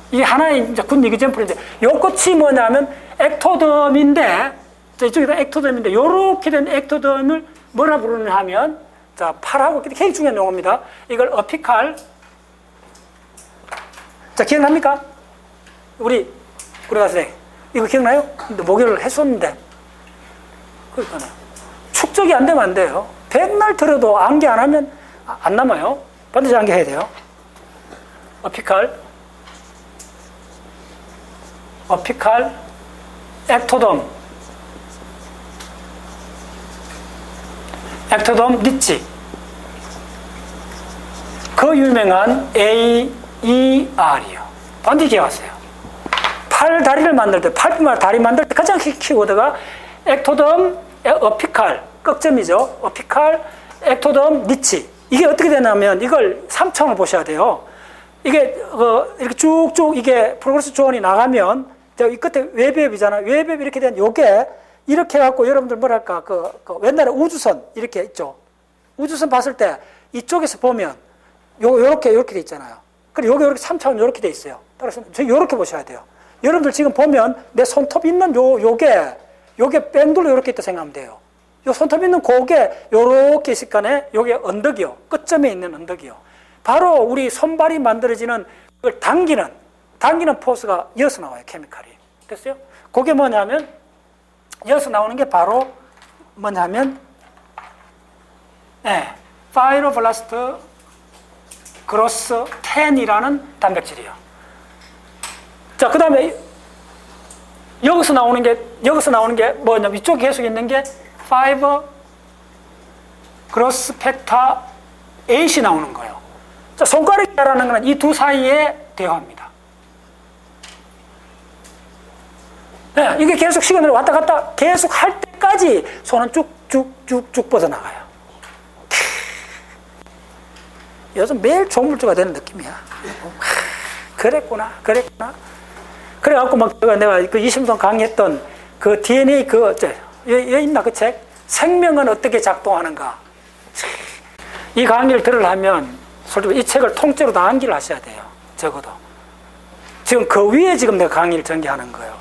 이게 하나의 이제 군 이그젠플인데, 요 끝이 뭐냐면 엑토덤인데, 이쪽에다 엑토덤인데, 요렇게 된 엑토덤을 뭐라 부르냐 하면, 자, 팔하고 굉장히 중요한 용어입니다. 이걸 어피칼. 자, 기억납니까? 우리 선생님. 이거 기억나요? 근데 목요를 했었는데. 그러니까요. 축적이 안 되면 안 돼요. 백날 들어도 암기 안 하면 안 남아요. 반드시 암기해야 돼요. 어피칼, 엑토덤, 리치. 그 유명한 AER이요. 반드시 기억하세요. 팔 다리를 만들 때, 팔뿐만 다리 만들 때 가장 키워드가 엑토덤 어피칼, 끝점이죠. 어피칼, 엑토덤, 니치. 이게 어떻게 되냐면 이걸 3차원을 보셔야 돼요. 이게 이렇게 쭉쭉 이게 프로그레스 조언이 나가면 이 끝에 웨브앱이잖아요. 웨브앱 이렇게 된 요게 이렇게 해갖고 여러분들 뭐랄까 그 옛날에 우주선 이렇게 있죠. 우주선 봤을 때 이쪽에서 보면 요렇게 돼 있잖아요. 그리고 요게 이렇게 3차원 요렇게 돼 있어요. 따라서 요렇게 보셔야 돼요. 여러분들 지금 보면 내 손톱 있는 요게 뺑돌로 요렇게 있다 생각하면 돼요. 요 손톱 있는 고개 요렇게 있을 간에 요게 언덕이요. 끝점에 있는 언덕이요. 바로 우리 손발이 만들어지는 그걸 당기는 포스가 이어서 나와요. 케미칼이. 됐어요? 그게 뭐냐면 이어서 나오는 게 바로 뭐냐면 파이브로블라스트 그로스 10이라는 단백질이에요. 자, 그 다음에 여기서 나오는 게 뭐냐면 이쪽 계속 있는 게 5 그로스 팩터 8이 나오는 거예요. 자, 손가락이라는 것은 이 두 사이의 대화입니다. 네, 이게 계속 시간을 왔다 갔다 계속 할 때까지 손은 쭉쭉쭉쭉 뻗어나가요. 요즘 매일 조물주가 되는 느낌이야. 그랬구나. 그래갖고 막 내가 그 이심동 강의했던 그 DNA 여기 있나 그 책? 생명은 어떻게 작동하는가. 이 강의를 들으려면 솔직히 이 책을 통째로 다 암기를 하셔야 돼요. 적어도. 지금 그 위에 지금 내가 강의를 전개하는 거예요.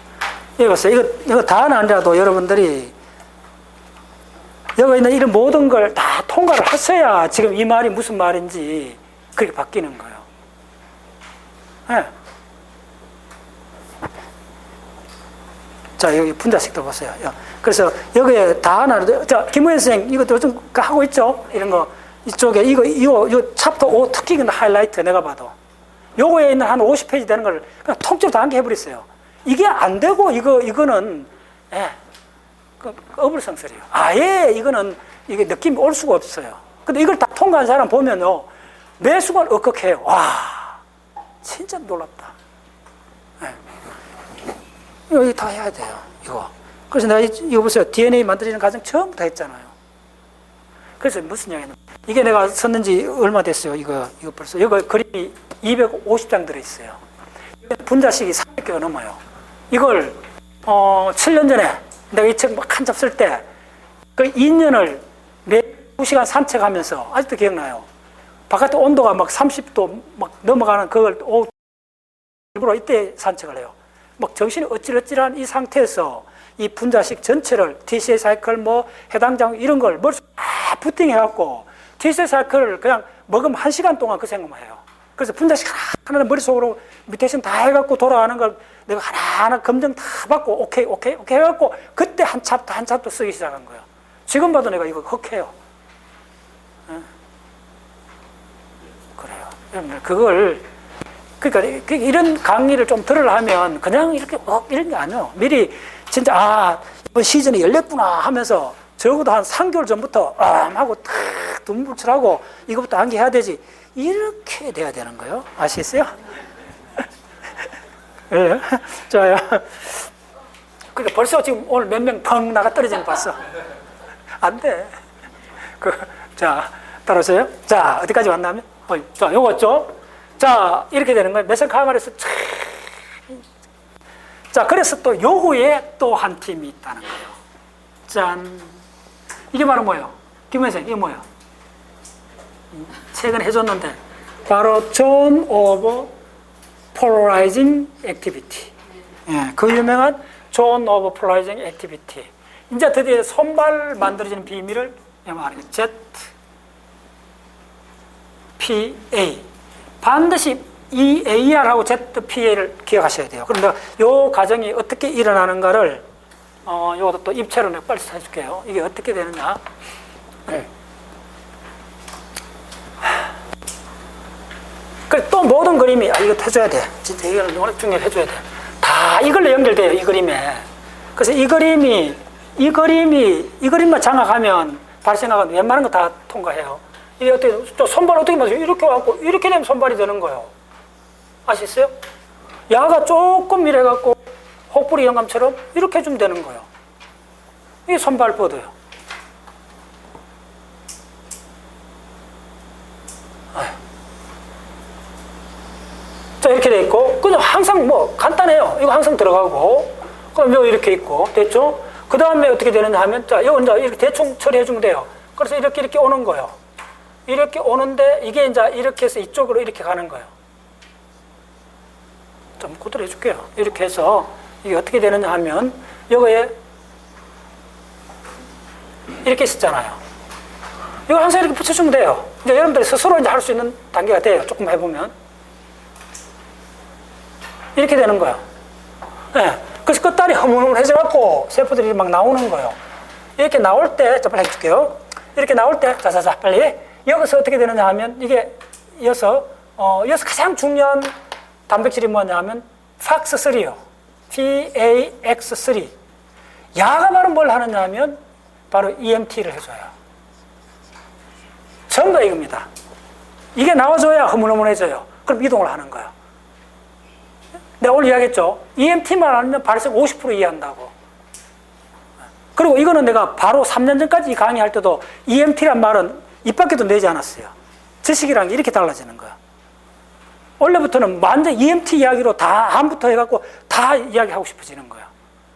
여기 보세요. 이거 다는 아니라도 여러분들이 여기 있는 이런 모든 걸 다 통과를 하셔야 지금 이 말이 무슨 말인지 그렇게 바뀌는 거예요. 네. 자, 여기 분자식도 보세요. 그래서 여기에 다 하나, 자, 김우현 선생 이것도 좀 하고 있죠? 이런 거. 이쪽에, 이거 챕터 5 특히 하이라이트 내가 봐도. 요거에 있는 한 50페이지 되는 걸 그냥 통째로 다 암기해버렸어요. 이게 안 되고, 이거는, 어불성설이에요. 아예 이거는, 이게 느낌이 올 수가 없어요. 근데 이걸 다 통과한 사람 보면요. 매 순간 억극해요. 와, 진짜 놀랍다. 이거 다 해야 돼요. 이거. 그래서 내가 이거 보세요. DNA 만들어지는 과정 처음부터 했잖아요. 그래서 무슨 얘기냐면 이게 내가 썼는지 얼마 됐어요. 이거 벌써. 이거 그림이 250장 들어있어요. 분자식이 300개가 넘어요. 이걸 7년 전에 내가 이 책 막 한잡 쓸 때 그 2년을 매 2시간 산책하면서 아직도 기억나요. 바깥에 온도가 막 30도 막 넘어가는 그걸 일부러 이때 산책을 해요. 막 정신이 어찌어찌한 이 상태에서 이 분자식 전체를 TCA 사이클 뭐 해당 장 이런 걸 머릿속에 다 부팅해갖고 TCA 사이클을 그냥 먹으면 1시간 동안 그 생각만 해요. 그래서 분자식 하나는 머릿속으로 뮤테이션 다 해갖고 돌아가는 걸 내가 하나하나 검증 다 받고 오케이 해갖고 그때 한 챕터 쓰기 시작한 거예요. 지금 봐도 내가 이거 헉해요. 그래요. 여러분들 그걸 그러니까 이런 강의를 좀 들으려면 그냥 이렇게 이런 게 아니에요. 미리 진짜 이번 시즌이 열렸구나 하면서 적어도 한 3개월 전부터 하고 탁 눈물칠하고 이것부터 암기해야 되지. 이렇게 돼야 되는 거예요. 아시겠어요? 네. 좋아요. 그러니까 벌써 지금 오늘 몇 명 펑 나가 떨어지는 거 봤어. 안 돼. 자, 따라오세요. 자, 어디까지 왔냐면? 자, 요거죠. 자, 이렇게 되는 거예요. 메센카마르에서 자, 그래서 또 요거에 또 한 팀이 있다는 거예요. 짠. 이게 바로 뭐예요? 김 선생, 이게 뭐예요? 책은 해줬는데 바로 존 오브 폴라라이징 액티비티. 예, 그 유명한 존 오브 폴라라이징 액티비티. 이제 드디어 손발 만들어지는 비밀을 말하는 거예요. ZPA. 반드시 이 AR하고 ZPA를 기억하셔야 돼요. 그런데 이 과정이 어떻게 일어나는가를 이것도 또 입체로 내가 빨리 해줄게요. 이게 어떻게 되느냐. 네. 또 모든 그림이 이거 해줘야 돼. 진짜 이걸 중요해줘야 돼. 다 이걸로 연결돼요. 이 그림에. 그래서 이 그림만 장악하면 발생하는 웬만한 거 다 통과해요. 이게 어떻게, 저 손발 어떻게 맞아요? 이렇게 와갖고, 이렇게 되면 손발이 되는 거예요. 아시겠어요? 야가 조금 이래갖고, 혹부리 영감처럼 이렇게 해주면 되는 거예요. 이게 손발 뻗어요. 자, 이렇게 돼 있고, 그냥 항상 뭐, 간단해요. 이거 항상 들어가고, 그럼 요 이렇게 있고, 됐죠? 그 다음에 어떻게 되느냐 하면, 자, 이거 이제 이렇게 대충 처리해주면 돼요. 그래서 이렇게 오는 거예요. 이렇게 오는데, 이게 이제 이렇게 해서 이쪽으로 이렇게 가는 거예요. 좀 그대로 해줄게요. 이렇게 해서, 이게 어떻게 되느냐 하면, 이거에, 이렇게 있었잖아요. 이거 항상 이렇게 붙여주면 돼요. 이제 여러분들이 스스로 이제 할 수 있는 단계가 돼요. 조금 해보면. 이렇게 되는 거예요. 네. 그래서 끝다리 흐물흐물해져갖고 세포들이 막 나오는 거예요. 이렇게 나올 때, 자, 빨리 해줄게요. 이렇게 나올 때, 자자자, 빨리. 여기서 어떻게 되느냐 하면, 이게, 여기서 가장 중요한 단백질이 뭐냐 하면, FAX3요. PAX3. 야가 바로 뭘 하느냐 하면, 바로 EMT를 해줘요. 전부 이겁니다. 이게 나와줘야 흐물흐물해져요. 그럼 이동을 하는 거예요. 내가 오늘 이야기했죠. EMT만 알면 발생 50% 이해한다고. 그리고 이거는 내가 바로 3년 전까지 강의할 때도 EMT란 말은 입 밖에도 내지 않았어요. 지식이란 게 이렇게 달라지는 거야. 원래부터는 완전 EMT 이야기로 다 한부터 해갖고 다 이야기하고 싶어지는 거야.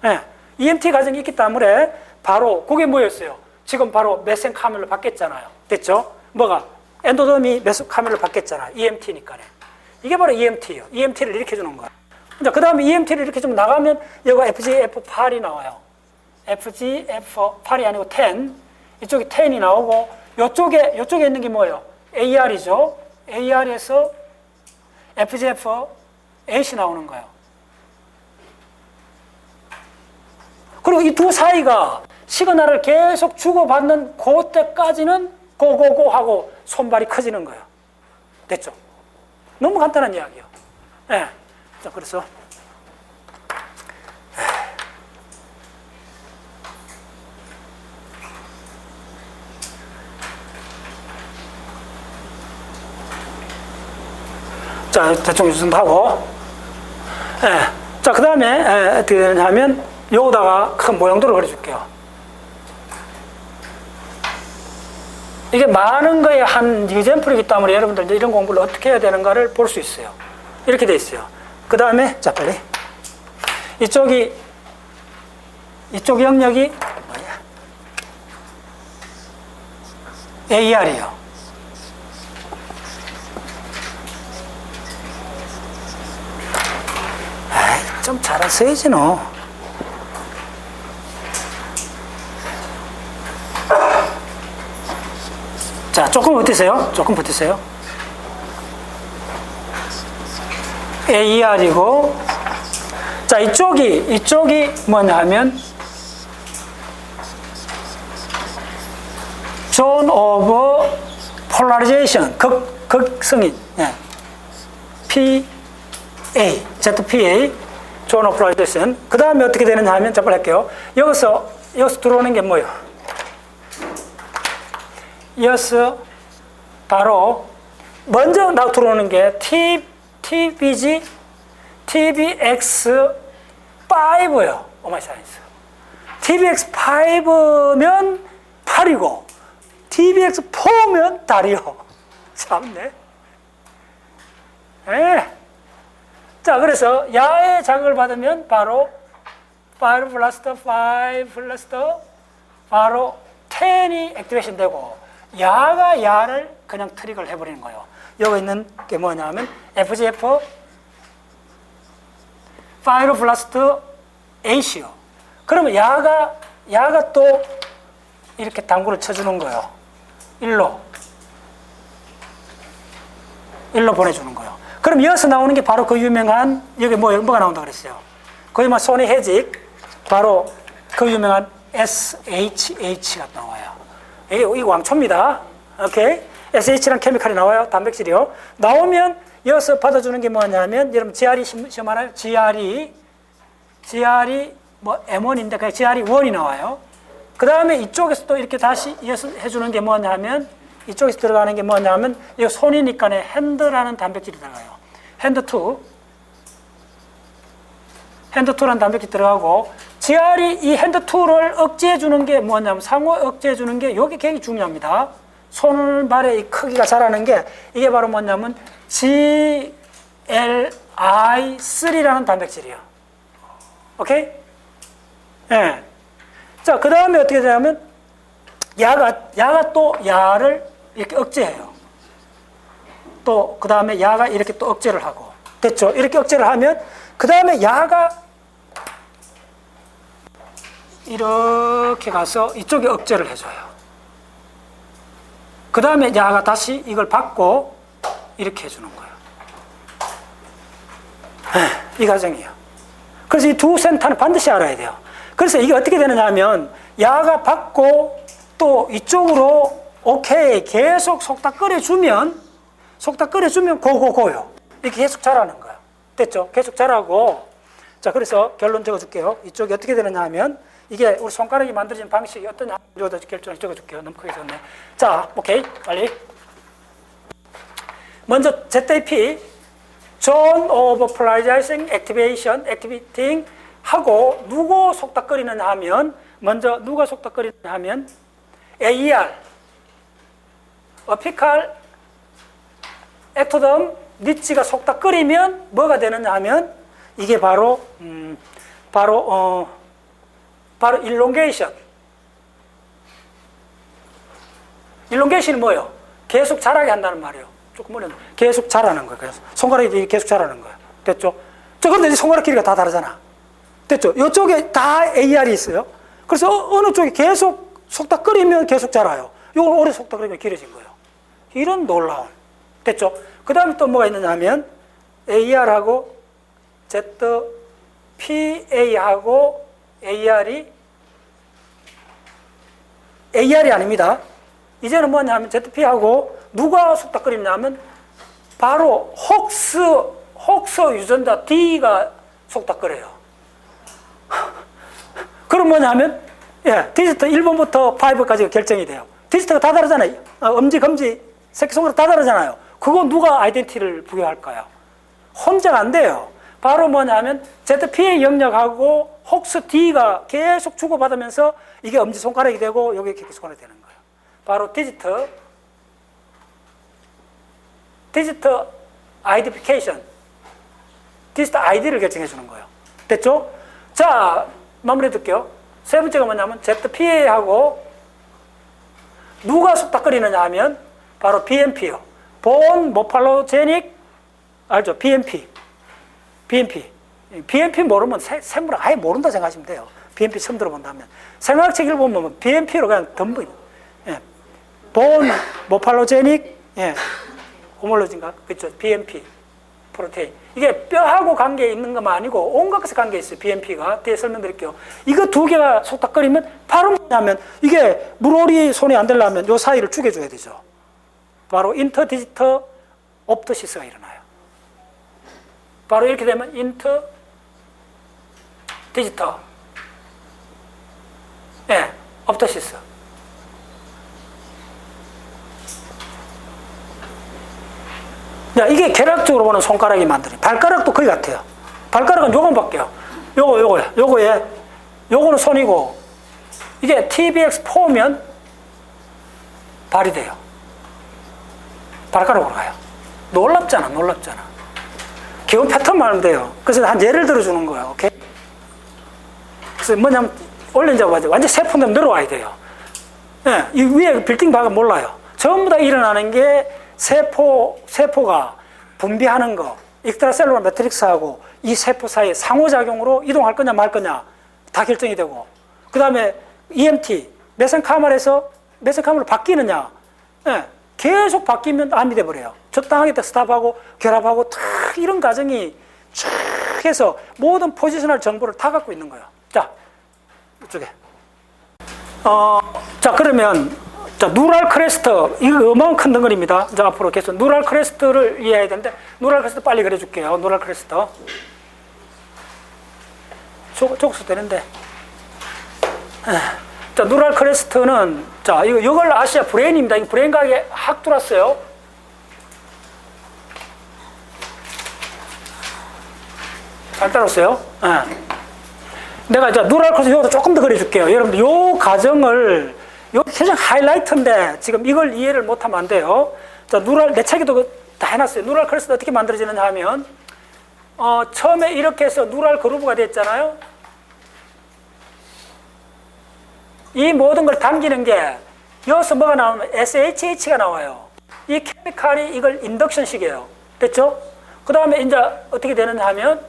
네. EMT 과정이 있기 때문에 바로 그게 뭐였어요? 지금 바로 메센카멜로 바뀌었잖아요. 됐죠? 뭐가? 엔도더미 메센카멜로 바뀌었잖아요. EMT니까요. 이게 바로 EMT예요. EMT를 이렇게 해주는 거야. 그 다음에 EMT를 이렇게 좀 나가면 여기가 FGF8이 나와요. FGF8이 아니고 10. 이쪽에 10이 나오고 요쪽에 있는 게 뭐예요? AR이죠. AR에서 FGF8이 나오는 거예요. 그리고 이 두 사이가 시그널을 계속 주고받는 그때까지는 고고고 하고 손발이 커지는 거예요. 됐죠? 너무 간단한 이야기예요. 네. 자, 그래서 자, 대충 이 정도 하고 자, 그 다음에 어떻게 되냐면 여기다가 큰 모형도를 그려줄게요. 이게 많은 거에 한 이젠플이기 때문에 여러분들 이제 이런 공부를 어떻게 해야 되는가를 볼 수 있어요. 이렇게 돼 있어요. 그 다음에, 자, 빨리. 이쪽 영역이 뭐야? AR이요. 아이, 좀 잘했어야지, 너. 자, 조금 버티세요. 조금 버티세요. AR이고, 자, 이쪽이 뭐냐 하면, Zone of Polarization, 극성인, 예. PA, ZPA, Zone of Polarization. 그 다음에 어떻게 되느냐 하면, 잠깐 할게요. 여기서 들어오는 게 뭐예요? 여기서 바로, 먼저 들어오는 게 TBG, TBX5예요. 오마이사이언스. TBX5면 8이고, TBX4면 달이요. 참네. 네. 자, 그래서 야의 자극을 받으면 바로 5 플러스 5 플러스 바로 10이 액티베이션 되고, 야가 야를 그냥 트릭을 해버리는 거예요. 여기 있는 게 뭐냐면 FGF 5 플러스 8이요. 그러면 야가 또 이렇게 당구를 쳐주는 거예요. 일로 보내주는 거예요. 그럼 이어서 나오는 게 바로 그 유명한, 여기 뭐가 나온다 그랬어요? 거의 뭐 손의 해직, 바로 그 유명한 SHH가 나와요. 이게 왕초입니다. 오케이? SH라는 케미칼이 나와요. 단백질이요. 나오면 이어서 받아주는 게 뭐냐면, 여러분 GRE 시험하나요? GRE 뭐 M1인데 그냥 GRE1이 나와요. 그 다음에 이쪽에서 또 이렇게 다시 이어서 해주는 게 뭐냐면 이쪽에서 들어가는 게 뭐냐면 이 손이니까 핸드라는 단백질이 들어가요. 핸드2라는 단백질이 들어가고 GR이 이 핸드2를 억제해 주는 게 뭐냐면 상호 억제해 주는 게 이게 굉장히 중요합니다. 손발의 이 크기가 자라는 게 이게 바로 뭐냐면 GLI3라는 단백질이에요. 오케이? 예. 자, 그 다음에 어떻게 되냐면 야가 또 야를 이렇게 억제해요. 또 그 다음에 야가 이렇게 또 억제를 하고 됐죠? 이렇게 억제를 하면 그 다음에 야가 이렇게 가서 이쪽에 억제를 해줘요. 그 다음에 야가 다시 이걸 받고 이렇게 해주는 거예요. 이 과정이에요. 그래서 이 두 센터는 반드시 알아야 돼요. 그래서 이게 어떻게 되느냐 하면 야가 받고 또 이쪽으로 오케이 계속 속닥 끓여주면 고요. 이렇게 계속 자라는 거예요. 됐죠? 계속 자라고. 자, 그래서 결론 적어줄게요. 이쪽이 어떻게 되느냐 하면 이게 우리 손가락이 만들어진 방식이 어떠냐 결정 적어줄게요. 너무 크게 적었네. 자, 오케이 빨리. 먼저 ZAP Zone of Polarizing Activation, Activating 하고 누구 속닥거리느냐 하면 먼저 누가 속닥거리느냐 하면 AER Apical Ectoderm 니치가 속닥거리면 뭐가 되느냐 하면 이게 바로 일롱게이션. 일롱게이션이 뭐예요? 계속 자라게 한다는 말이에요. 조금 어려운 계속 자라는 거예요. 그래서 손가락이 계속 자라는 거예요. 됐죠? 저 근데 손가락 길이가 다 다르잖아. 됐죠? 이쪽에 다 AR이 있어요. 그래서 어느 쪽이 계속 속닥거리면 계속 자라요. 이걸 오래 속닥거리면 길어진 거예요. 이런 놀라운. 됐죠? 그 다음에 또 뭐가 있느냐 하면 AR하고 ZPA하고 AR이 아닙니다. 이제는 뭐냐 하면 ZP하고 누가 속닥거리냐 하면 바로 혹서 유전자 D가 속닥거려요. 그럼 뭐냐 하면 디지트 1번부터 5까지가 결정이 돼요. 디지트가 다 다르잖아요. 엄지, 검지, 새끼손가락 다 다르잖아요. 그거 누가 아이덴티티를 부여할까요? 혼자가 안 돼요. 바로 뭐냐면 ZPA 영역하고 혹스 D가 계속 주고받으면서 이게 엄지손가락이 되고 여기 새끼손가락이 되는 거예요. 바로 디지트 아이덴티피케이션, 디지트 아이디를 결정해 주는 거예요. 됐죠? 자, 마무리 드릴게요. 세 번째가 뭐냐면 ZPA하고 누가 속닥거리느냐 하면 바로 BMP요. 본 모팔로제닉 알죠? BMP 모르면 생물학 아예 모른다 생각하시면 돼요. BMP 처음 들어본다면 생화학책 읽어보면 BMP로 그냥 덤벼. 본 모팔로제닉 호몰로진가 그렇죠? BMP 프로테인. 이게 뼈하고 관계 있는 것만 아니고 온갖 것에 관계 있어요. BMP가 뒤에 설명드릴게요. 이거 두 개가 속닥거리면 바로 뭐냐면 이게 물오리 손이 안 되려면 요 사이를 죽여줘야 되죠. 바로 인터디지터 옵토시스가 일어나요. 바로 이렇게 되면 인터디지터 옵토시스. 이게 계략적으로 보는 손가락이 만드는 발가락도 거의 같아요. 발가락은 요건밖에요. 요거는 손이고 이게 TBX4면 발이 돼요. 발가락으로 가요. 놀랍잖아. 기본 패턴만 하면 돼요. 그래서 한 예를 들어주는 거예요. 오케이? 그래서 뭐냐면 올려놓자마자 완전 세포는 늘어와야 돼요. 이 위에 빌딩 박은 몰라요. 전부 다 일어나는 게 세포가 분비하는 거, 익스트라셀룰러 매트릭스하고 이 세포 사이의 상호작용으로 이동할 거냐 말 거냐 다 결정이 되고, 그 다음에 EMT, 메센카멀에서 메센카멀로 바뀌느냐, 계속 바뀌면 암이 돼버려요. 적당하게 딱 스탑하고 결합하고 탁 이런 과정이 쫙 해서 모든 포지셔널 정보를 다 갖고 있는 거예요. 자, 이쪽에. 자, 그러면 자, 누랄 크레스터, 이거 어마어마한 큰 덩어리입니다. 자, 앞으로 계속 누랄 크레스터를 이해해야 되는데, 누랄 크레스터 빨리 그려줄게요. 누랄 크레스터. 적어도 되는데. 자, 누럴 크레스트는, 자, 이걸 아시아 브레인입니다. 이 브레인 과학에 확 들어왔어요. 잘 따라오세요? 네. 내가 이제 누럴 크레스트 이것도 조금 더 그려줄게요. 여러분들, 요 과정을, 요 가장 하이라이트인데, 지금 이걸 이해를 못하면 안 돼요. 자, 내 책에도 다 해놨어요. 누럴 크레스트 어떻게 만들어지느냐 하면, 처음에 이렇게 해서 누럴 그루브가 됐잖아요. 이 모든 걸 당기는 게 여기서 뭐가 나오면 SHH가 나와요. 이 케미칼이 이걸 인덕션식이에요. 됐죠? 그 다음에 이제 어떻게 되느냐 하면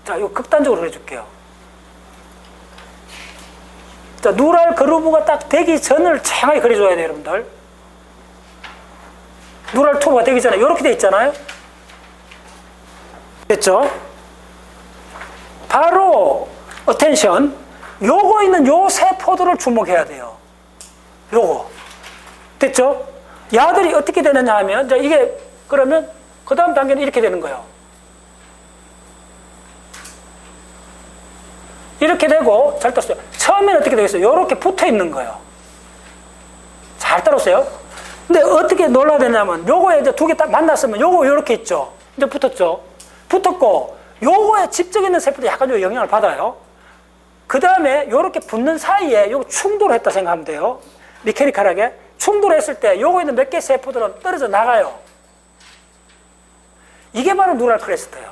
자, 이거 극단적으로 해줄게요. 자, 누럴 그루브가 딱 되기 전을 정확하게 그려줘야 돼요, 여러분들. 누럴 투브가 되기 전에 이렇게 돼 있잖아요. 됐죠? 바로 어텐션. 요거 있는 요 세포들을 주목해야 돼요. 요거. 됐죠? 야들이 어떻게 되느냐 하면, 자, 이게, 그러면, 그 다음 단계는 이렇게 되는 거예요. 이렇게 되고, 잘 따라오세요. 처음에는 어떻게 되겠어요? 요렇게 붙어 있는 거예요. 잘 따라오세요. 근데 어떻게 놀라야 되냐면, 요거에 이제 두 개 딱 만났으면 요거 요렇게 있죠? 이제 붙었죠? 붙었고, 요거에 집적 있는 세포들이 약간 좀 영향을 받아요. 그 다음에 이렇게 붙는 사이에 요거 충돌했다 생각하면 돼요. 미케니컬하게. 충돌했을 때 요거 있는 몇 개 세포들은 떨어져 나가요. 이게 바로 누럴 크레스트예요.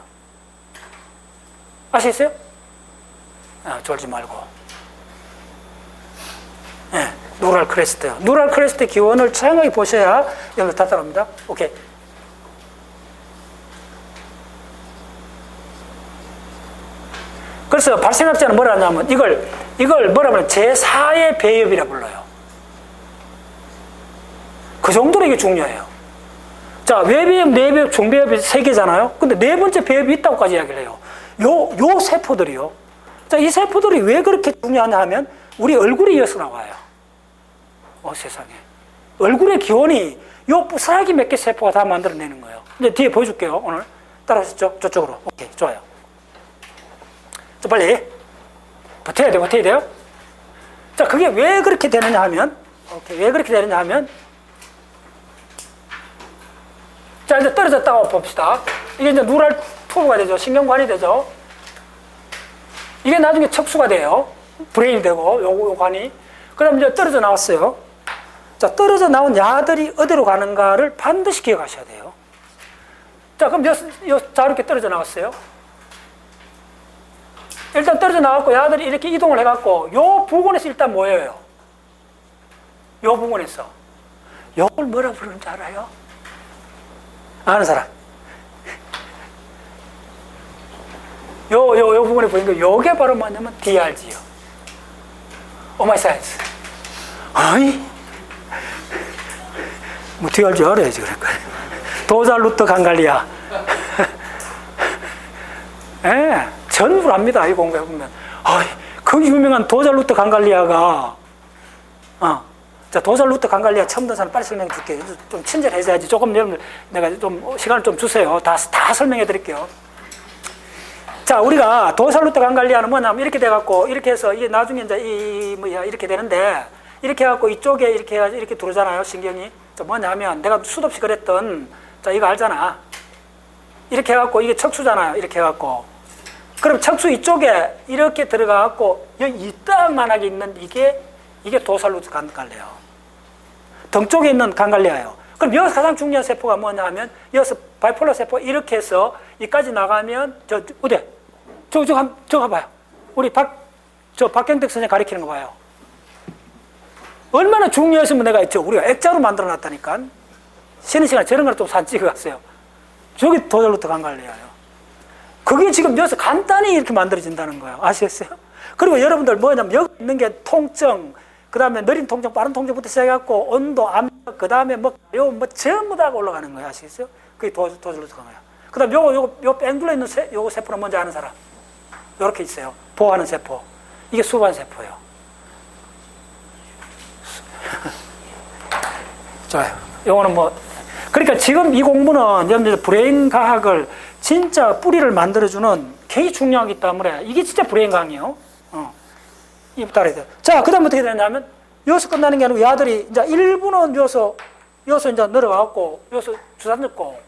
아시겠어요? 졸지 말고. 네, 누럴 크레스트예요. 누럴 크레스트 기원을 정확히 보셔야 여러분 다 따라옵니다. 오케이. 그래서 발생학자는 뭐라 하냐면 이걸 뭐라 하면 제4의 배엽이라 불러요. 그 정도로 이게 중요해요. 자, 외배엽, 내배엽, 중배엽이 3개잖아요. 근데 네 번째 배엽이 있다고까지 이야기를 해요. 요 세포들이요. 자, 이 세포들이 왜 그렇게 중요하냐 하면 우리 얼굴에 이어서 나와요. 세상에. 얼굴의 기원이 요 부스라기 몇 개 세포가 다 만들어내는 거예요. 이제 뒤에 보여줄게요. 오늘 따라오시죠. 저쪽으로. 오케이, 좋아요. 자, 빨리. 버텨야 돼요. 자, 그게 왜 그렇게 되느냐 하면, 왜 그렇게 되느냐 하면, 자, 이제 떨어졌다고 봅시다. 이게 이제 누럴 투브가 되죠. 신경관이 되죠. 이게 나중에 척수가 돼요. 브레인이 되고, 요 관이. 그 다음 이제 떨어져 나왔어요. 자, 떨어져 나온 야들이 어디로 가는가를 반드시 기억하셔야 돼요. 자, 그럼 자, 이렇게 떨어져 나왔어요. 일단 떨어져 나왔고, 야들이 이렇게 이동을 해갖고, 요 부분에서 일단 모여요. 요 부분에서. 요걸 뭐라 부르는지 알아요? 아는 사람? 요 부분에 보이는 거, 요게 바로 뭐냐면 DRG요. 오마이 사이언스. 아니? 뭐 DRG 알아야지, 그러니까. 도잘 루터 강갈리아. 예, 전부 압니다, 이 공부해보면. 그 유명한 도잘 루터 강갈리아가, 자, 도잘 루터 강갈리아 처음 듣는 사람 빨리 설명해 줄게요. 좀 친절해져야지. 조금 여러분들, 내가 좀 시간을 좀 주세요. 다 설명해 드릴게요. 자, 우리가 도잘 루터 강갈리아는 뭐냐면 이렇게 돼갖고, 이렇게 해서 이게 나중에 이제 이렇게 되는데, 이렇게 해갖고 이쪽에 이렇게 해가지고 이렇게 들어오잖아요, 신경이. 자, 뭐냐면 내가 수도 없이 그랬던, 자, 이거 알잖아. 이렇게 해갖고 이게 척수잖아요. 이렇게 해갖고. 그럼 척수 이쪽에 이렇게 들어가갖고, 여기 이따만하게 있는 이게 도살 루터 강갈리아예요. 등 쪽에 있는 강갈리아예요. 그럼 여기서 가장 중요한 세포가 뭐냐 하면, 여기서 바이폴러 세포 이렇게 해서 이까지 나가면, 어디? 저 가봐요. 우리 박경택 선생님 가리키는 거 봐요. 얼마나 중요했으면 내가 있죠. 우리가 액자로 만들어 놨다니까. 쉬는 시간에 저런 걸 좀 사진 찍어 갔어요. 저기 도살 루터 강갈리아예요. 그게 지금 여기서 간단히 이렇게 만들어진다는 거예요. 아시겠어요? 그리고 여러분들 뭐냐면 여기 있는 게 통증, 그 다음에 느린 통증, 빠른 통증부터 시작해갖고 온도, 압력, 그 다음에 전부 다 올라가는 거예요. 아시겠어요? 그게 도살 루터 강갈리아. 그 다음 요 뺑둘러 있는 요거 세포는 뭔지 아는 사람? 요렇게 있어요. 보호하는 세포. 이게 수반 세포예요. 좋아요. 요거는 그러니까 지금 이 공부는 여러분들 브레인 과학을 진짜 뿌리를 만들어주는 굉장히 중요하기 때문에 이게 진짜 브레인 과학이에요. 이 따라야 돼. 자, 그 다음 어떻게 되냐면, 여기서 끝나는 게 아니고, 야들이, 이제 1분은 여기서 이제 늘어가고, 여기서 주사 넣고,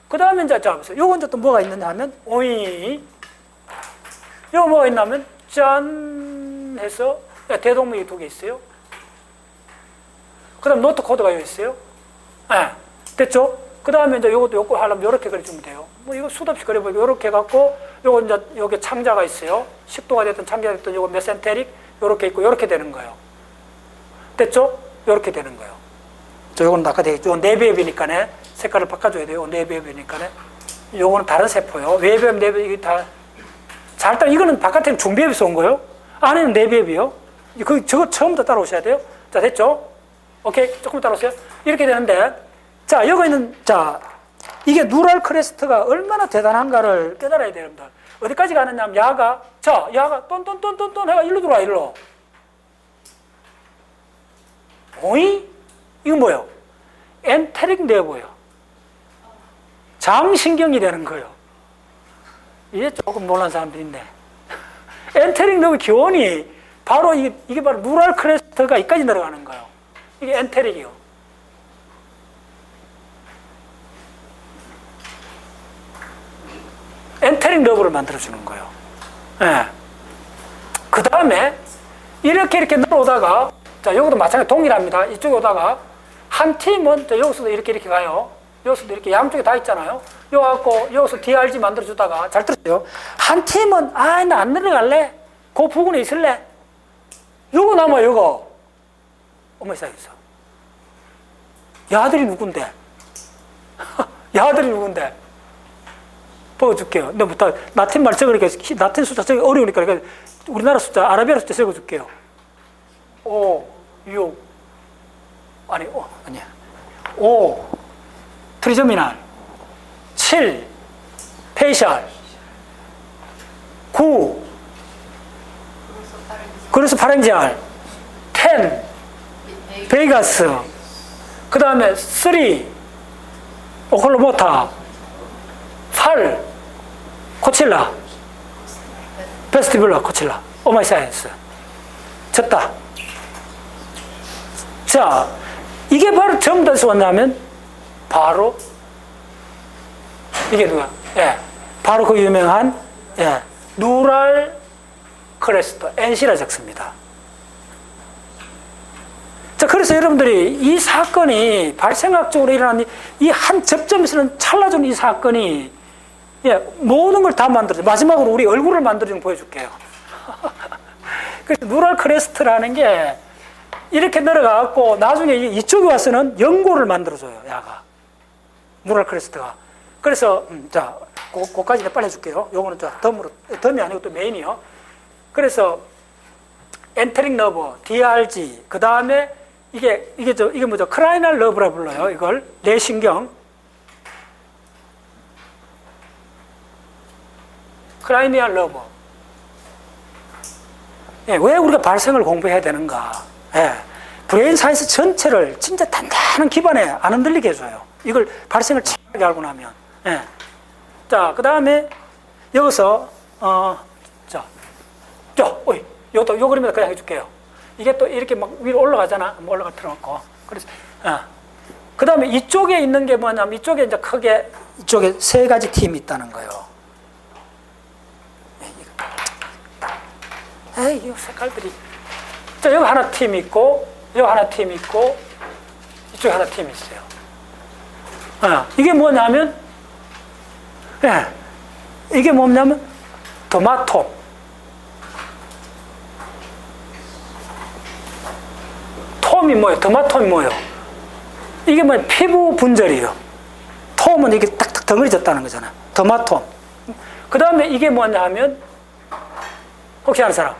그 다음에 이제, 자, 보세요. 요거 이제 또 뭐가 있느냐 하면, 오이. 요거 뭐가 있냐면, 짠 해서, 대동맥이 2개 있어요. 그 다음 노트 코드가 여기 있어요. 네. 됐죠? 그 다음에 이제 요것도 하려면 요렇게 그려주면 돼요. 뭐 이거 수도 없이 그려보고, 요렇게 해갖고, 요거 이제, 여기 창자가 있어요. 10도가 됐든 창자가 됐든 요거 메센테릭, 요렇게 있고, 요렇게 되는 거예요. 됐죠? 요렇게 되는 거예요. 요거는 아까 되겠죠? 내비협이니까네. 색깔을 바꿔줘야 돼요. 내비협이니까네. 요거는 다른 세포요. 외비협, 내비협, 이게 다. 자, 일단 이거는 바깥에는 중비협에서 온 거예요. 안에는 내비협이요. 저거 처음부터 따라오셔야 돼요. 자, 됐죠? 오케이. 조금 따라오세요. 이렇게 되는데, 자, 여기 있는, 자, 이게 누랄 크레스트가 얼마나 대단한가를 깨달아야 돼요, 여러분들. 어디까지 가느냐 하면, 야가 똔똔똔똔똔 해가 일로 들어와, 일로. 오이? 이건 뭐예요? 엔테릭 내부예요. 장신경이 되는 거예요. 이게 조금 놀란 사람들이 있네. 엔테릭 내부 기원이 바로 이게 바로 누랄 크레스트가 이까지 내려가는 거예요. 이게 엔테릭이요. 엔테릭 너브를 만들어주는 거예요. 네. 그 다음에 이렇게 내려오다가, 자, 여기도 마찬가지 동일합니다. 이쪽에 오다가 한 팀은 여기서도 이렇게 가요. 여기서도 이렇게 양쪽에 다 있잖아요. 여기서 DRG 만들어주다가, 잘 들었어요. 한 팀은, 나 안 내려갈래? 그 부근에 있을래? 요거 남아, 요거. 어머, 이상했어. 야들이 누군데? 야들이 누군데? 보여줄게요. 근데 뭐 라틴 말 적으니까, 라틴 숫자 적기 어려우니까, 그러니까 우리나라 숫자, 아라비아 숫자 적어줄게요. 5, 6, 아니야. 5, 트리저미날. 7, 페이셜. 9, 그래서 파렌지알. 10, 베이가스. 그 다음에 3, 오클로모타. 8, 코칠라. 베스티뷸러 코칠라. 오마이 사이언스. 졌다. 자, 이게 바로 전부 다서 왔냐면, 바로, 이게 누가? 예. 바로 그 유명한, 예. 누랄 크레스터, NC라 적습니다. 자, 그래서 여러분들이 이 사건이 발생학적으로 일어난 이 한 접점에서는 찰나준 이 사건이, 예, 모든 걸 다 만들어요. 마지막으로 우리 얼굴을 만들어주는 거 보여줄게요. 그래서 누랄 크레스트라는 게 이렇게 내려가고 나중에 이쪽에 와서는 연고를 만들어줘요, 야가. 누랄 크레스트가. 그래서, 자, 그까지 빨리 해줄게요. 요거는 덤이 아니고 또 메인이요. 그래서, 엔테릭 너브, DRG, 그 다음에 이게 뭐죠? 크라이널 너브라 불러요, 이걸. 뇌신경. 크라이니얼 너브. 예, 왜 우리가 발생을 공부해야 되는가? 예, 브레인 사이언스 전체를 진짜 단단한 기반에 안 흔들리게 해줘요. 이걸 발생을 정확하게 알고 나면. 예. 자, 그 다음에 여기서 요 그림에다 그냥 해줄게요. 이게 또 이렇게 막 위로 올라가잖아. 한번 올라가 틀어놓고. 그래서 그 다음에 이쪽에 있는 게 뭐냐면 이쪽에 이제 크게 이쪽에 세 가지 팀이 있다는 거예요. 이 색깔들이. 자, 여기 하나 팀 있고, 여기 하나 팀 있고, 이쪽에 하나 팀 있어요. 이게 뭐냐면, 이게 뭐냐면, 더마톰. 톰이 뭐예요? 더마톰이 뭐예요? 이게 뭐예요? 피부 분절이에요. 톰은 이게 딱딱 덩어리졌다는 거잖아. 더마톰. 그 다음에 이게 뭐냐 하면, 혹시 아는 사람?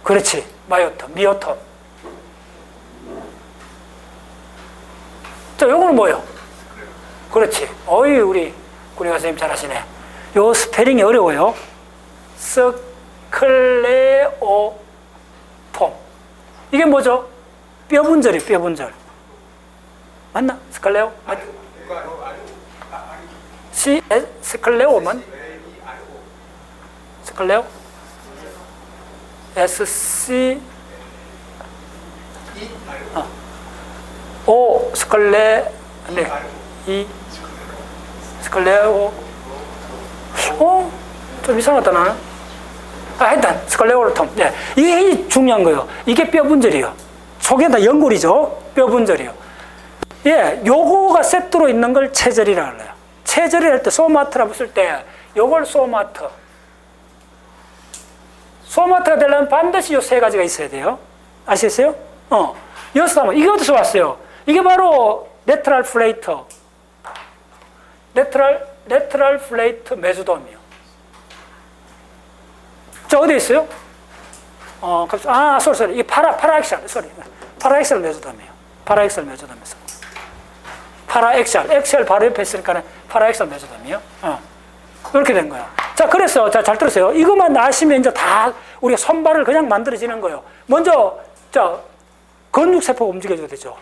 그렇지. 마이오톰, 미오톰. 자, 요거는 뭐예요? 그렇지. 어이, 우리 군의관 선생님 잘하시네. 요 스페링이 어려워요. 스클레오톰. 이게 뭐죠? 뼈 분절이에요, 뼈 분절. 맞나? 스클레오? 스클레오만? 스클레오? SC O 스컬레 네. 이 스컬레오 좀 이상하다 나는. 일단 스컬레오르톰. 네. 이게 중요한 거예요. 이게 뼈 분절이에요. 속에 다 연골이죠. 뼈 분절이요. 예, 요거가 세트로 있는 걸 체절이라 그래요. 체절이라 할 때 소마트라고 쓸 때 요걸 소마트. 소마트가 되려면 반드시 요 세 가지가 있어야 돼요. 아시겠어요? 여기서 하면 이게 어디서 왔어요? 이게 바로 레트럴 플레이터. 레트럴 플레이트 메소돔이요. 자, 어디 있어요? 소리. 이게 파라엑샬 메소돔이에요. 파라엑샬 메소돔에서. 엑셀 바로 옆에 있으니까 파라엑샬 메소돔이에요. 이렇게 된 거예요. 자, 그래서, 잘 들으세요. 이것만 아시면 이제 다 우리가 손발을 그냥 만들어지는 거예요. 먼저, 근육세포가 움직여줘야 되죠.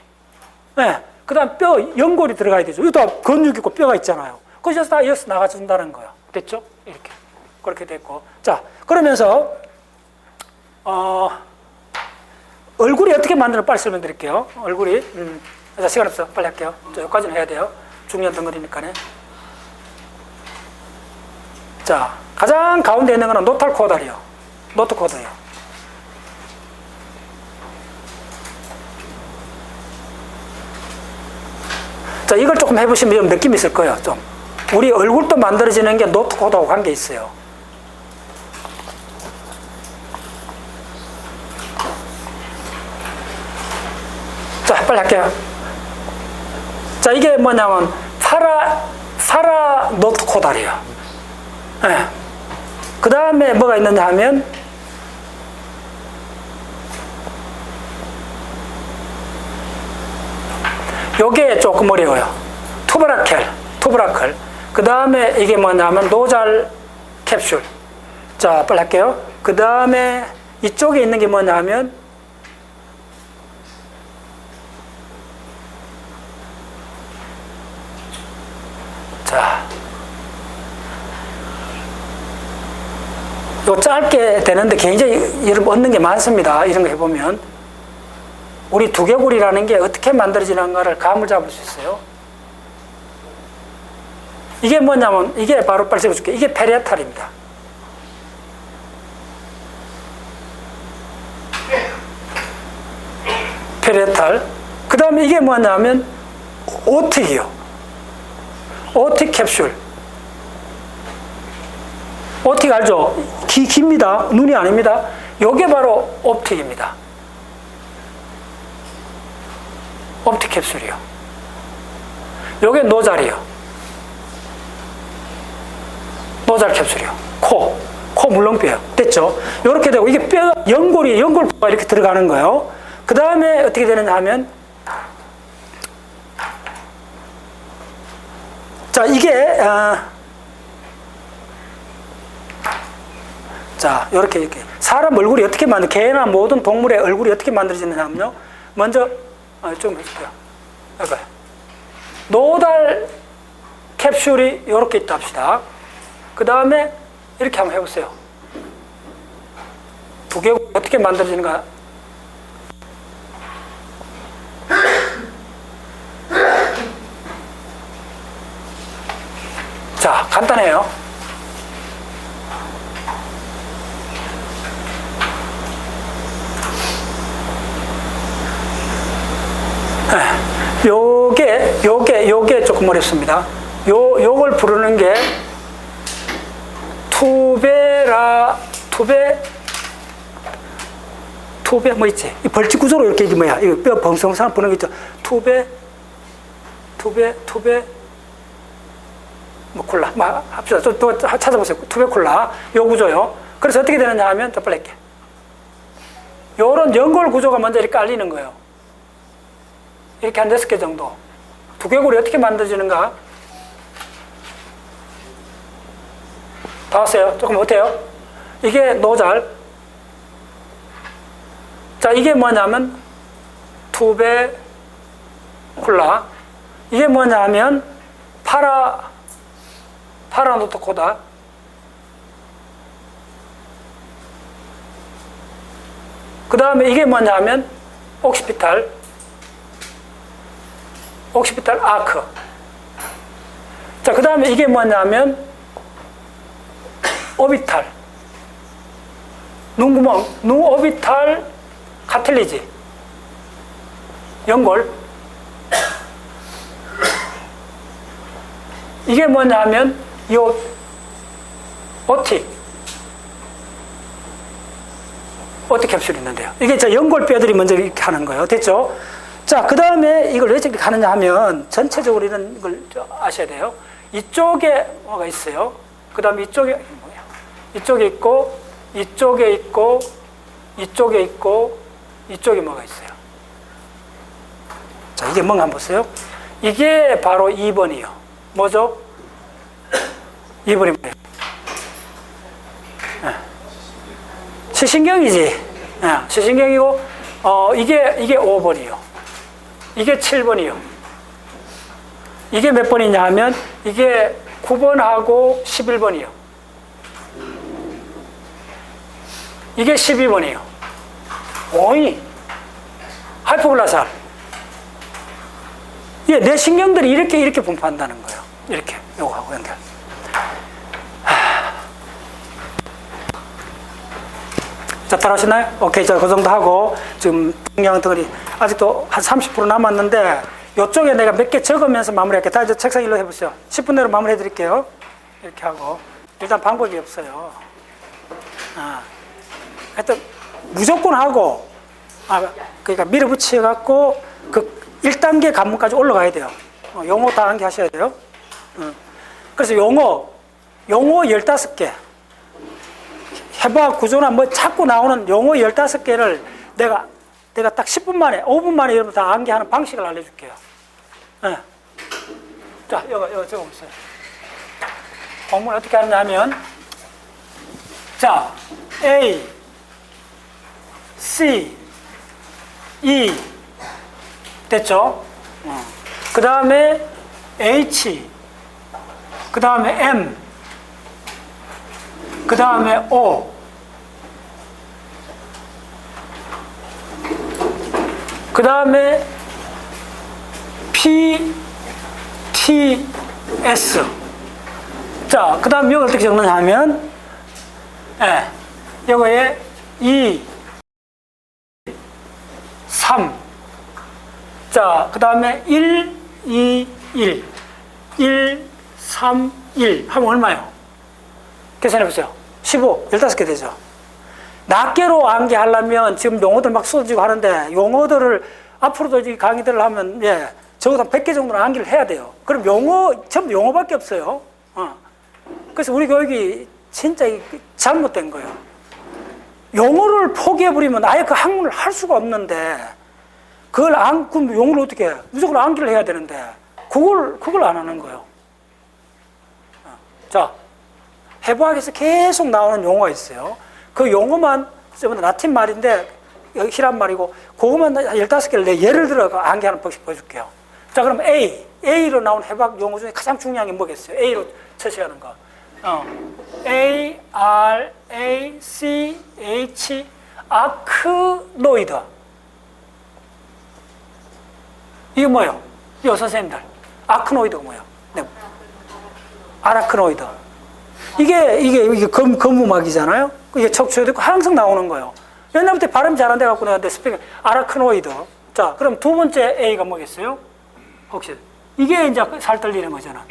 네. 그 다음 연골이 들어가야 되죠. 여기도 근육 있고 뼈가 있잖아요. 그래서 다 여기서 나가준다는 거예요. 됐죠? 이렇게. 그렇게 됐고. 자, 그러면서, 얼굴이 어떻게 만드는 빨리 설명드릴게요. 얼굴이. 자, 시간 없어. 빨리 할게요. 자, 여기까지는 해야 돼요. 중요한 덩어리니까네. 자, 가장 가운데 있는 거는 노탈코달이요. 노트코드예요. 자, 이걸 조금 해보시면 느낌이 있을 거예요. 좀. 우리 얼굴도 만들어지는 게 노트코드하고 관계 있어요. 자, 빨리 할게요. 자, 이게 뭐냐면 파라 노트코달이에요. 네. 그 다음에 뭐가 있느냐 하면 요게 조금 어려워요. 투브라클. 그 다음에 이게 뭐냐면 노잘 캡슐. 자, 빨리 할게요. 그 다음에 이쪽에 있는 게 뭐냐면 자, 요 짧게 되는데 굉장히 여러분 얻는 게 많습니다. 이런 거 해보면 우리 두개골이라는 게 어떻게 만들어지는가를 감을 잡을 수 있어요. 이게 뭐냐면 이게 바로 빨리 적어줄게. 이게 페리에탈입니다. 페리에탈. 그 다음에 이게 뭐냐면 오틱이요. 오틱 캡슐. 오틱 알죠? 깁니다. 눈이 아닙니다. 요게 바로 옵틱입니다. 옵틱 캡슐이요. 요게 노잘이요. 노잘 캡슐이요. 코 물렁뼈요. 됐죠? 요렇게 되고 이게 뼈 연골뼈가 이렇게 들어가는 거예요. 그 다음에 어떻게 되느냐 하면 자, 이게 자, 이렇게 사람 얼굴이 어떻게 개나 모든 동물의 얼굴이 어떻게 만들어지느냐 하면요. 먼저 좀 해줄게요. 여봐요. 노달 캡슐이 이렇게 있다 합시다. 그 다음에 이렇게 한번 해보세요. 두개골이 어떻게 만들어지는가. 자, 간단해요. 요게 조금 어렵습니다. 요걸 부르는 게 투베 뭐 있지? 이 벌집 구조로 이렇게 뭐야? 이거 뼈 벙성상 부는 게 있죠. 투베 뭐 콜라. 합시다. 또 찾아보세요. 투베콜라. 요 구조요. 그래서 어떻게 되느냐 하면 더 빨리 할게. 요런 연골 구조가 먼저 이렇게 깔리는 거예요. 이렇게 한 6개 정도. 두개골이 어떻게 만들어지는가? 다 왔어요? 조금 어때요? 이게 노잘. 자, 이게 뭐냐면 투베콜라. 이게 뭐냐면 파라노토코다. 그 다음에 이게 뭐냐 하면 옥시피탈 아크. 자, 그 다음에 이게 뭐냐면 오비탈, 눈구멍, 눈 오비탈 카틸리지, 연골. 이게 뭐냐면 요 오틱 캡슐이 있는데요. 이게 저 연골 뼈들이 먼저 이렇게 하는 거예요. 됐죠? 자, 그 다음에 이걸 왜 이렇게 하느냐 하면 전체적으로 이런 걸 아셔야 돼요. 이쪽에 뭐가 있어요. 그 다음에 이쪽에 뭐야? 이쪽에 있고, 이쪽에 있고, 이쪽에 있고, 이쪽에 뭐가 있어요. 자, 이게 뭔가 한번 보세요. 이게 바로 2번이요. 뭐죠? 2번이 뭐예요? 시신경이지. 시신경이고, 이게 5번이요. 이게 7번이요. 이게 몇 번이냐 하면, 이게 9번하고 11번이요. 이게 12번이요. 오이. 하이포글라살. 예, 내 신경들이 이렇게 분포한다는 거예요. 이렇게. 요거하고 연결. 자, 따라하시나요? 오케이. 자, 그 정도 하고, 지금 중요한 덩어리, 아직도 한 30% 남았는데, 요쪽에 내가 몇 개 적으면서 마무리할게요. 다 이제 책상 일로 해보세요. 10분 내로 마무리 해드릴게요. 이렇게 하고. 일단 방법이 없어요. 하여튼, 무조건 하고, 그러니까 밀어붙여갖고, 그 1단계 관문까지 올라가야 돼요. 용어 다 암기하셔야 돼요. 그래서 용어 15개. 해부학 구조나 뭐 자꾸 나오는 용어 15개를 내가 딱 10분 만에, 5분 만에 여러분 다 암기하는 방식을 알려줄게요. 네. 자, 이거 적어보세요. 공문 어떻게 하느냐 하면, 자, A, C, E, 됐죠? 그 다음에 H, 그 다음에 M, 그 다음에 O, 그 다음에 P, T, S. 자, 그 다음 이걸 어떻게 적느냐 하면, 이거에 2, 3. 자, 그 다음에 1, 2, 1. 1, 3, 1. 하면 얼마요? 계산해보세요. 15, 15개 되죠. 낱개로 암기하려면 지금 용어들 막 쏟아지고 하는데 용어들을 앞으로도 이 강의들을 하면 적어도 한 100개 정도는 암기를 해야 돼요. 그럼 전부 용어밖에 없어요. 그래서 우리 교육이 진짜 잘못된 거예요. 용어를 포기해버리면 아예 그 학문을 할 수가 없는데 그럼 용어를 어떻게 해? 무조건 암기를 해야 되는데 그걸 안 하는 거예요. 자, 해부학에서 계속 나오는 용어가 있어요. 그 용어만 라틴 말인데 히란 말이고 그것만 15개를 내 예를 들어 암기하는 방식 보여줄게요. 자, 그럼 A로 나온 해부학 용어 중에 가장 중요한 게 뭐겠어요? A로 처시하는 거. A, R, A, C, H, 아크노이드. 이게 뭐예요? 이거 선생님들. 아크노이드가 뭐예요? 네. 아라크노이드. 이게 검무막이잖아요? 이게 척추에도 있고 항상 나오는 거예요. 옛날부터 발음 잘안 돼갖고 내가 스피킹, 아라크노이드. 자, 그럼 두 번째 A가 뭐겠어요? 혹시. 이게 이제 살 떨리는 거잖아.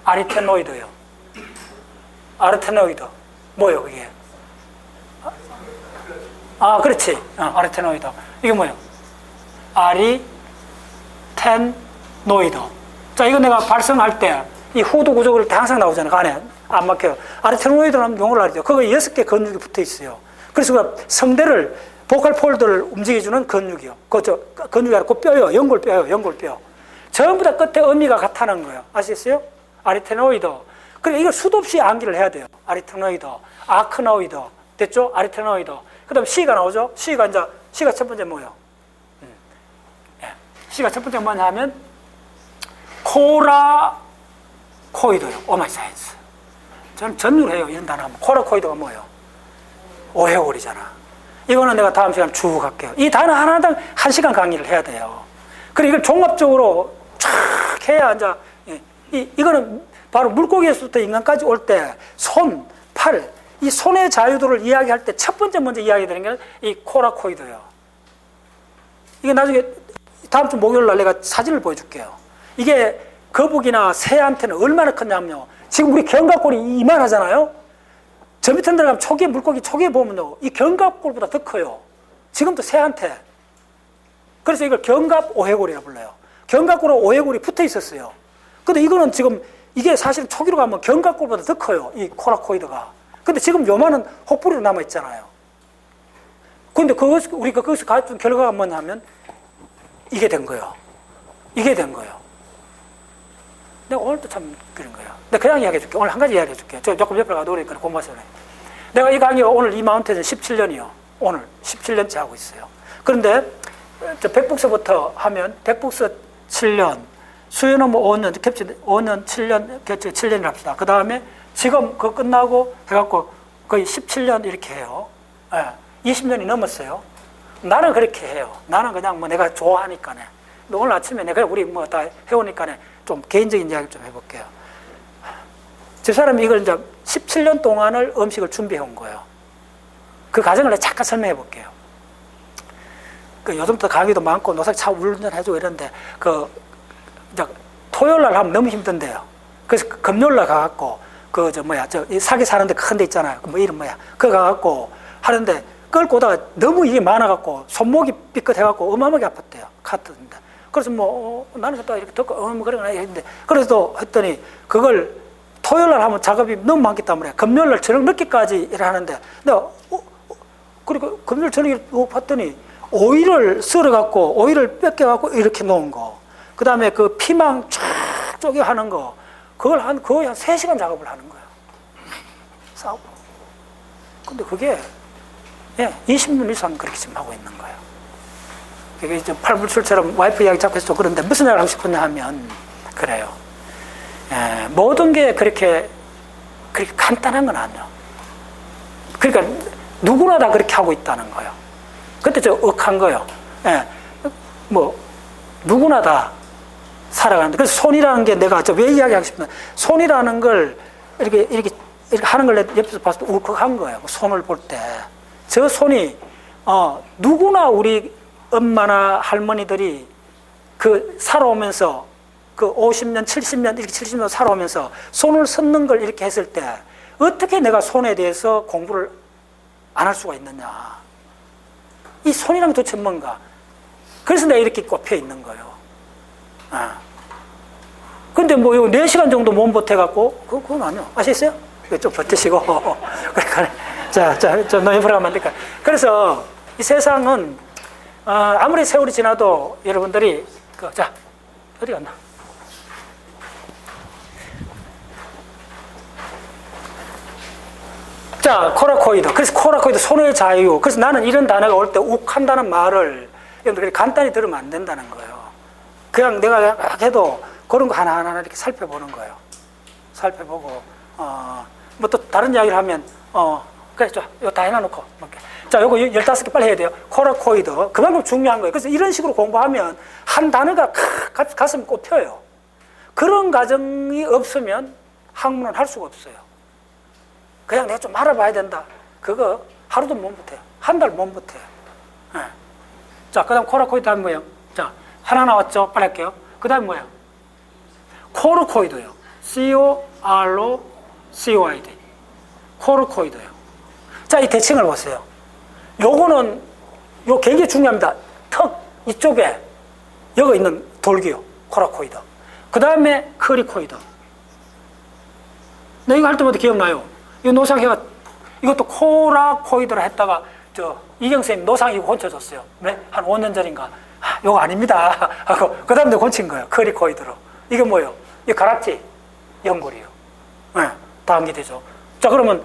아리테노이드요. 아르테노이드. 뭐예요, 그게? 그렇지. 아르테노이드. 이게 뭐예요? 아리텐노이드. 자, 이거 내가 발성할 때 이 후두 구조를 항상 나오잖아요. 그 안에 안 막혀요. 아르테노이드라는 용어를 알죠. 그거 6개 근육이 붙어 있어요. 그래서 그 성대를, 보컬 폴드를 움직여주는 근육이요. 근육이 아니라 그 뼈요. 연골뼈. 전부 다 끝에 의미가 같다는 거예요. 아시겠어요? 아리테노이드. 그러니까 이걸 수도 없이 암기를 해야 돼요. 아리테노이드, 아크노이드. 됐죠? 아리테노이드. 그 다음에 C가 나오죠? C가 첫 번째 뭐예요? C가 첫 번째 뭐냐 하면, 코라코이드요. 오마이 사이언스. 저는 전율해요. 이런 단어 하면. 코라코이드가 뭐예요? 오해오리잖아. 이거는 내가 다음 시간에 쭉 할게요. 이 단어 하나당 1시간 강의를 해야 돼요. 그리고 이걸 종합적으로 쫙 해야 이제 이거는 바로 물고기에서부터 인간까지 올 때 손, 팔, 이 손의 자유도를 이야기할 때 첫 번째 먼저 이야기되는 게 이 코라코이드예요. 이게 나중에 다음 주 목요일 날 내가 사진을 보여줄게요. 이게 거북이나 새한테는 얼마나 크냐면요. 지금 우리 견갑골이 이만하잖아요. 저 밑에 들어가면 초기에 물고기 초기에 보면요. 이 견갑골보다 더 커요. 지금도 새한테. 그래서 이걸 견갑오해골이라고 불러요. 견갑골하고 오해골이 붙어 있었어요. 근데 이거는 지금 이게 사실 초기로 가면 견갑골보다 더 커요. 이 코라코이드가. 근데 지금 요만한 혹부리로 남아 있잖아요. 근데 우리가 거기서 가진 결과가 뭐냐면 이게 된 거예요. 이게 된 거예요. 내가 오늘도 참 그런 거예요. 내가 그냥 이야기해 줄게. 오늘 한 가지 이야기해 줄게. 저 조금 옆에 가도 오니까 공부하세요. 내가 이 강의 오늘 이 마운틴은 17년이요. 오늘 17년째 하고 있어요. 그런데 저 백북서부터 하면 백북서 7년, 수요는 뭐 5년, 캡치 5년, 7년, 캡치 7년을 합시다. 그 다음에 지금 그거 끝나고 해갖고 거의 17년 이렇게 해요. 예, 20년이 넘었어요. 나는 그렇게 해요. 나는 그냥 뭐 내가 좋아하니까네. 근데 오늘 아침에 내가 우리 뭐 다 해오니까네 좀 개인적인 이야기 좀 해볼게요. 저 사람이 이걸 이제 17년 동안을 음식을 준비해 온 거예요. 그 과정을 내가 잠깐 설명해 볼게요. 그 요즘부터 강의도 많고 노사기 차 운전해주고 이러는데 이제 토요일 날 하면 너무 힘든데요. 그래서 금요일 날 가갖고 이 사기 사는데 큰 데 있잖아요. 뭐 이름 뭐야. 그거 가갖고 하는데 끌고 오다가 너무 이게 많아갖고 손목이 삐끗해갖고 어마어마하게 아팠대요. 카트인데. 그래서 나는 또 이렇게 듣고 그러거나 했는데 그래서 했더니 그걸 토요일 날 하면 작업이 너무 많기 때문에 금요일 날 저녁 늦게까지 일하는데 내가 그리고 금요일 저녁에 봤더니 오이를 썰어갖고 오이를 뺏겨갖고 이렇게 놓은 거. 그 다음에 그 피망 쫙 쪼개 하는 거. 그걸 거의 한 3시간 작업을 하는 거예요. 싸우고. 근데 그게 20년 이상 그렇게 지금 하고 있는 거예요. 그게 이제 팔불출처럼 와이프 이야기 자꾸 해서 그런데 무슨 이야기를 하고 싶었냐 하면 그래요. 모든 게 그렇게 간단한 건 아니에요. 그러니까 누구나 다 그렇게 하고 있다는 거예요. 그때 저 억한 거예요. 누구나 다 살아가는데. 그래서 손이라는 게 내가 왜 이야기하고 싶냐. 손이라는 걸 이렇게 하는 걸 옆에서 봤을 때 울컥한 거예요. 손을 볼 때. 저 손이, 누구나 우리 엄마나 할머니들이 살아오면서 50년, 70년, 이렇게 70년 살아오면서 손을 섞는 걸 이렇게 했을 때 어떻게 내가 손에 대해서 공부를 안 할 수가 있느냐. 이 손이란 게 도대체 뭔가. 그래서 내가 이렇게 꼽혀 있는 거예요. 근데 뭐, 이거 4시간 정도 몸 버텨갖고, 그건 아니요. 아시겠어요? 좀 버티시고. 그러니까, 저 너희보라 하면 안 될까. 그래서 이 세상은, 아무리 세월이 지나도 여러분들이, 어디 갔나? 코라코이드. 그래서 코라코이드, 손의 자유. 그래서 나는 이런 단어가 올 때 욱한다는 말을 여러분들이 간단히 들으면 안 된다는 거예요. 그냥 내가 해도 그런 거 하나하나 이렇게 살펴보는 거예요. 살펴보고, 뭐 또 다른 이야기를 하면, 그래, 이거 다 해놔놓고. 요거 15개 빨리 해야 돼요. 코라코이드. 그만큼 중요한 거예요. 그래서 이런 식으로 공부하면 한 단어가 가슴에 꼽혀요. 그런 과정이 없으면 학문은 할 수가 없어요. 그냥 내가 좀 알아봐야 된다. 그거 하루도 못 버텨요. 한 달 못 버텨요. 그 다음 코라코이드 하면 뭐예요? 하나 나왔죠? 빨리 할게요. 그 다음 뭐예요? 코르코이드예요. C-O-R-O-C-O-I-D. 코르코이드예요. 이 대칭을 보세요. 요거는 굉장히 중요합니다. 턱 이쪽에 여기 있는 돌기요. 코라코이드. 그 다음에 크리코이드. 나 이거 할 때마다 기억나요. 이 노상해가 이것도 코라코이드라 했다가 이경 선생님 노상 이거 고쳐줬어요. 네? 한 5년 전인가. 요거 아닙니다. 하고 그 다음에 고친 거예요. 크리코이드로. 이게 뭐예요? 이 가락지 연골이에요. 네, 다 암기되죠. 그러면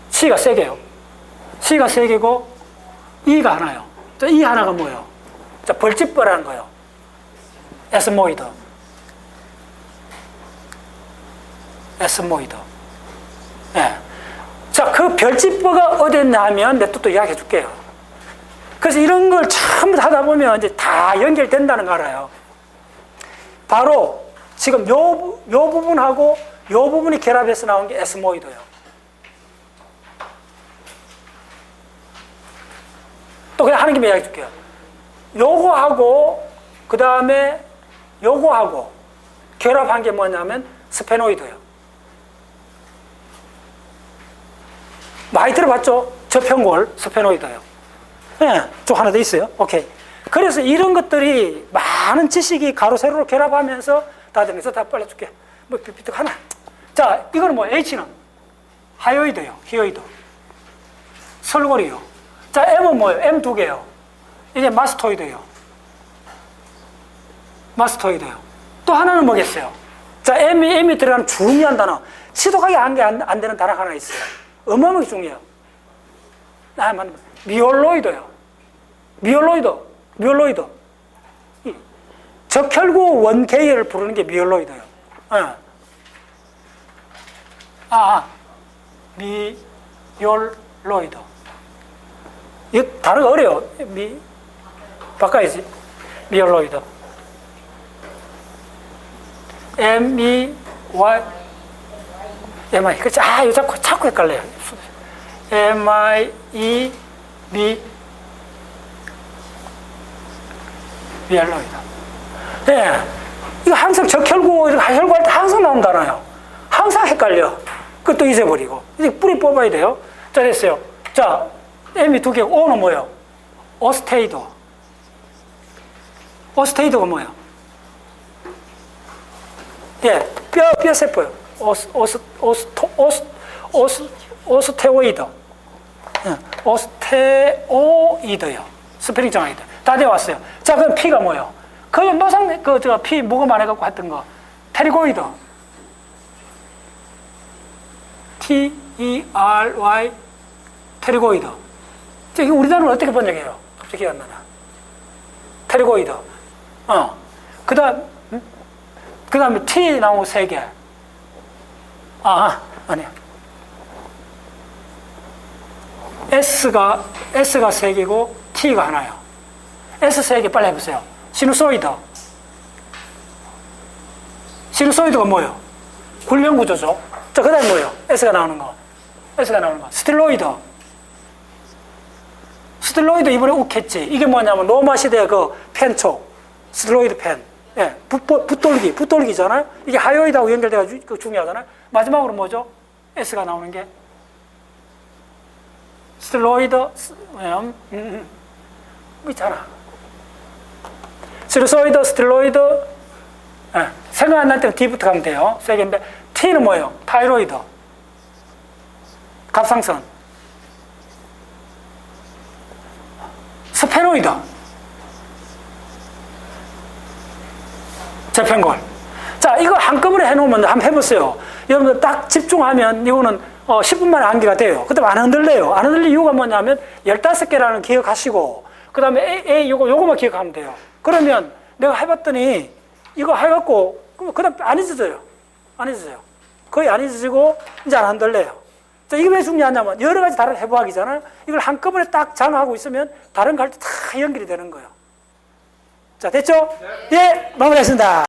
C가 3개요. C가 3개고 E가 하나요. E 하나가 뭐예요? 벌집벌하는 거예요. 에스모이드. 에스모이드. 예. 그 결집부가 어디 있냐 하면 내 또 이야기해 줄게요. 그래서 이런 걸 전부 하다 보면 이제 다 연결된다는 거 알아요. 바로 지금 요 부분하고 요 부분이 결합해서 나온 게 에스모이드예요. 또 그냥 하는 김에 이야기해 줄게요. 요거하고 그 다음에 요거하고 결합한 게 뭐냐면 스페노이드예요. 많이 들어봤죠? 저편골 스페노이드예요. 네, 또 하나 더 있어요. 오케이. 그래서 이런 것들이 많은 지식이 가로 세로로 결합하면서 다 되면서 다 빨려줄게. 뭐 삐삐떡 하나. 자, 이거는 뭐 H는 하요이드요, 히요이드, 설골이요. 자, M은 뭐예요? M 두 개요. 이게 마스토이드예요. 마스토이드예요. 또 하나는 뭐겠어요? 자, M이 들어가는 중요한 단어. 시도하게 안 되는 단어 하나 있어요. 어마어마하게 중요해요. 미올로이드요. 미올로이드. 적혈구 원계열을 부르는 게 미올로이드예요. 미올로이드. 이 단어가 어려워. 바꿔야지. 미올로이드. M-E-Y M-I. 그치? 이거 자꾸 헷갈려요. M-I-E-B 미올로이드. 네. 이거 항상 적혈구, 하혈구할 때 항상 나온다나요? 항상 헷갈려. 그것도 잊어버리고. 이제 뿌리 뽑아야 돼요. 자, 됐어요. 자, M이 두 개, O는 뭐예요? 오스테이드. 오스테이드가 뭐예요? 예, 뼈세포요. 오스테오이드. 오스테오이드요. 스페링 정하이드. 다 되어 왔어요. 자, 그럼 P가 뭐예요? P 모금 안 해갖고 했던 거. 테리고이드. T-E-R-Y. 테리고이드. 이게 우리나라로 어떻게 번역해요? 갑자기 기억 안 나나. 테리고이드. 그 다음에 T 나오고 세 개. 아니야. S가 세 개고 T가 하나요. S 세 개 빨리 해보세요. 시누소이드. 시누소이드가 뭐예요? 굴령구조죠. 자, 그 다음에 뭐예요? S가 나오는 거. 스틸로이드. 스틸로이드 이번에 욱했지. 이게 뭐냐면 로마 시대 그 펜초. 스틸로이드 펜. 예, 붓돌기잖아요. 이게 하요이드하고 연결돼가지고 중요하잖아요. 마지막으로 뭐죠? S가 나오는 게 스틸로이드, 있잖아. 시누소이드, 스틸로이드. 예, 생각 안 날 때는 D부터 가면 돼요. 세 개인데 T는 뭐예요? 타이로이드. 갑상선. 스페노이드. 저편골. 자, 이거 한꺼번에 해놓으면 한번 해보세요. 여러분들 딱 집중하면 이거는 10분 만에 암기가 돼요. 그 다음에 안 흔들려요. 안 흔들릴 이유가 뭐냐면 15개라는 기억하시고 그 다음에 요거만 기억하면 돼요. 그러면 내가 해봤더니 이거 해갖고 그 다음 안 잊어져요. 거의 안 잊어지고 이제 안 흔들려요. 자, 이게 왜 중요하냐면 여러 가지 다른 해부학이잖아요. 이걸 한꺼번에 딱 장하고 있으면 다른 거 할 때 다 연결이 되는 거예요. 자, 됐죠? 네. 예, 마무리했습니다.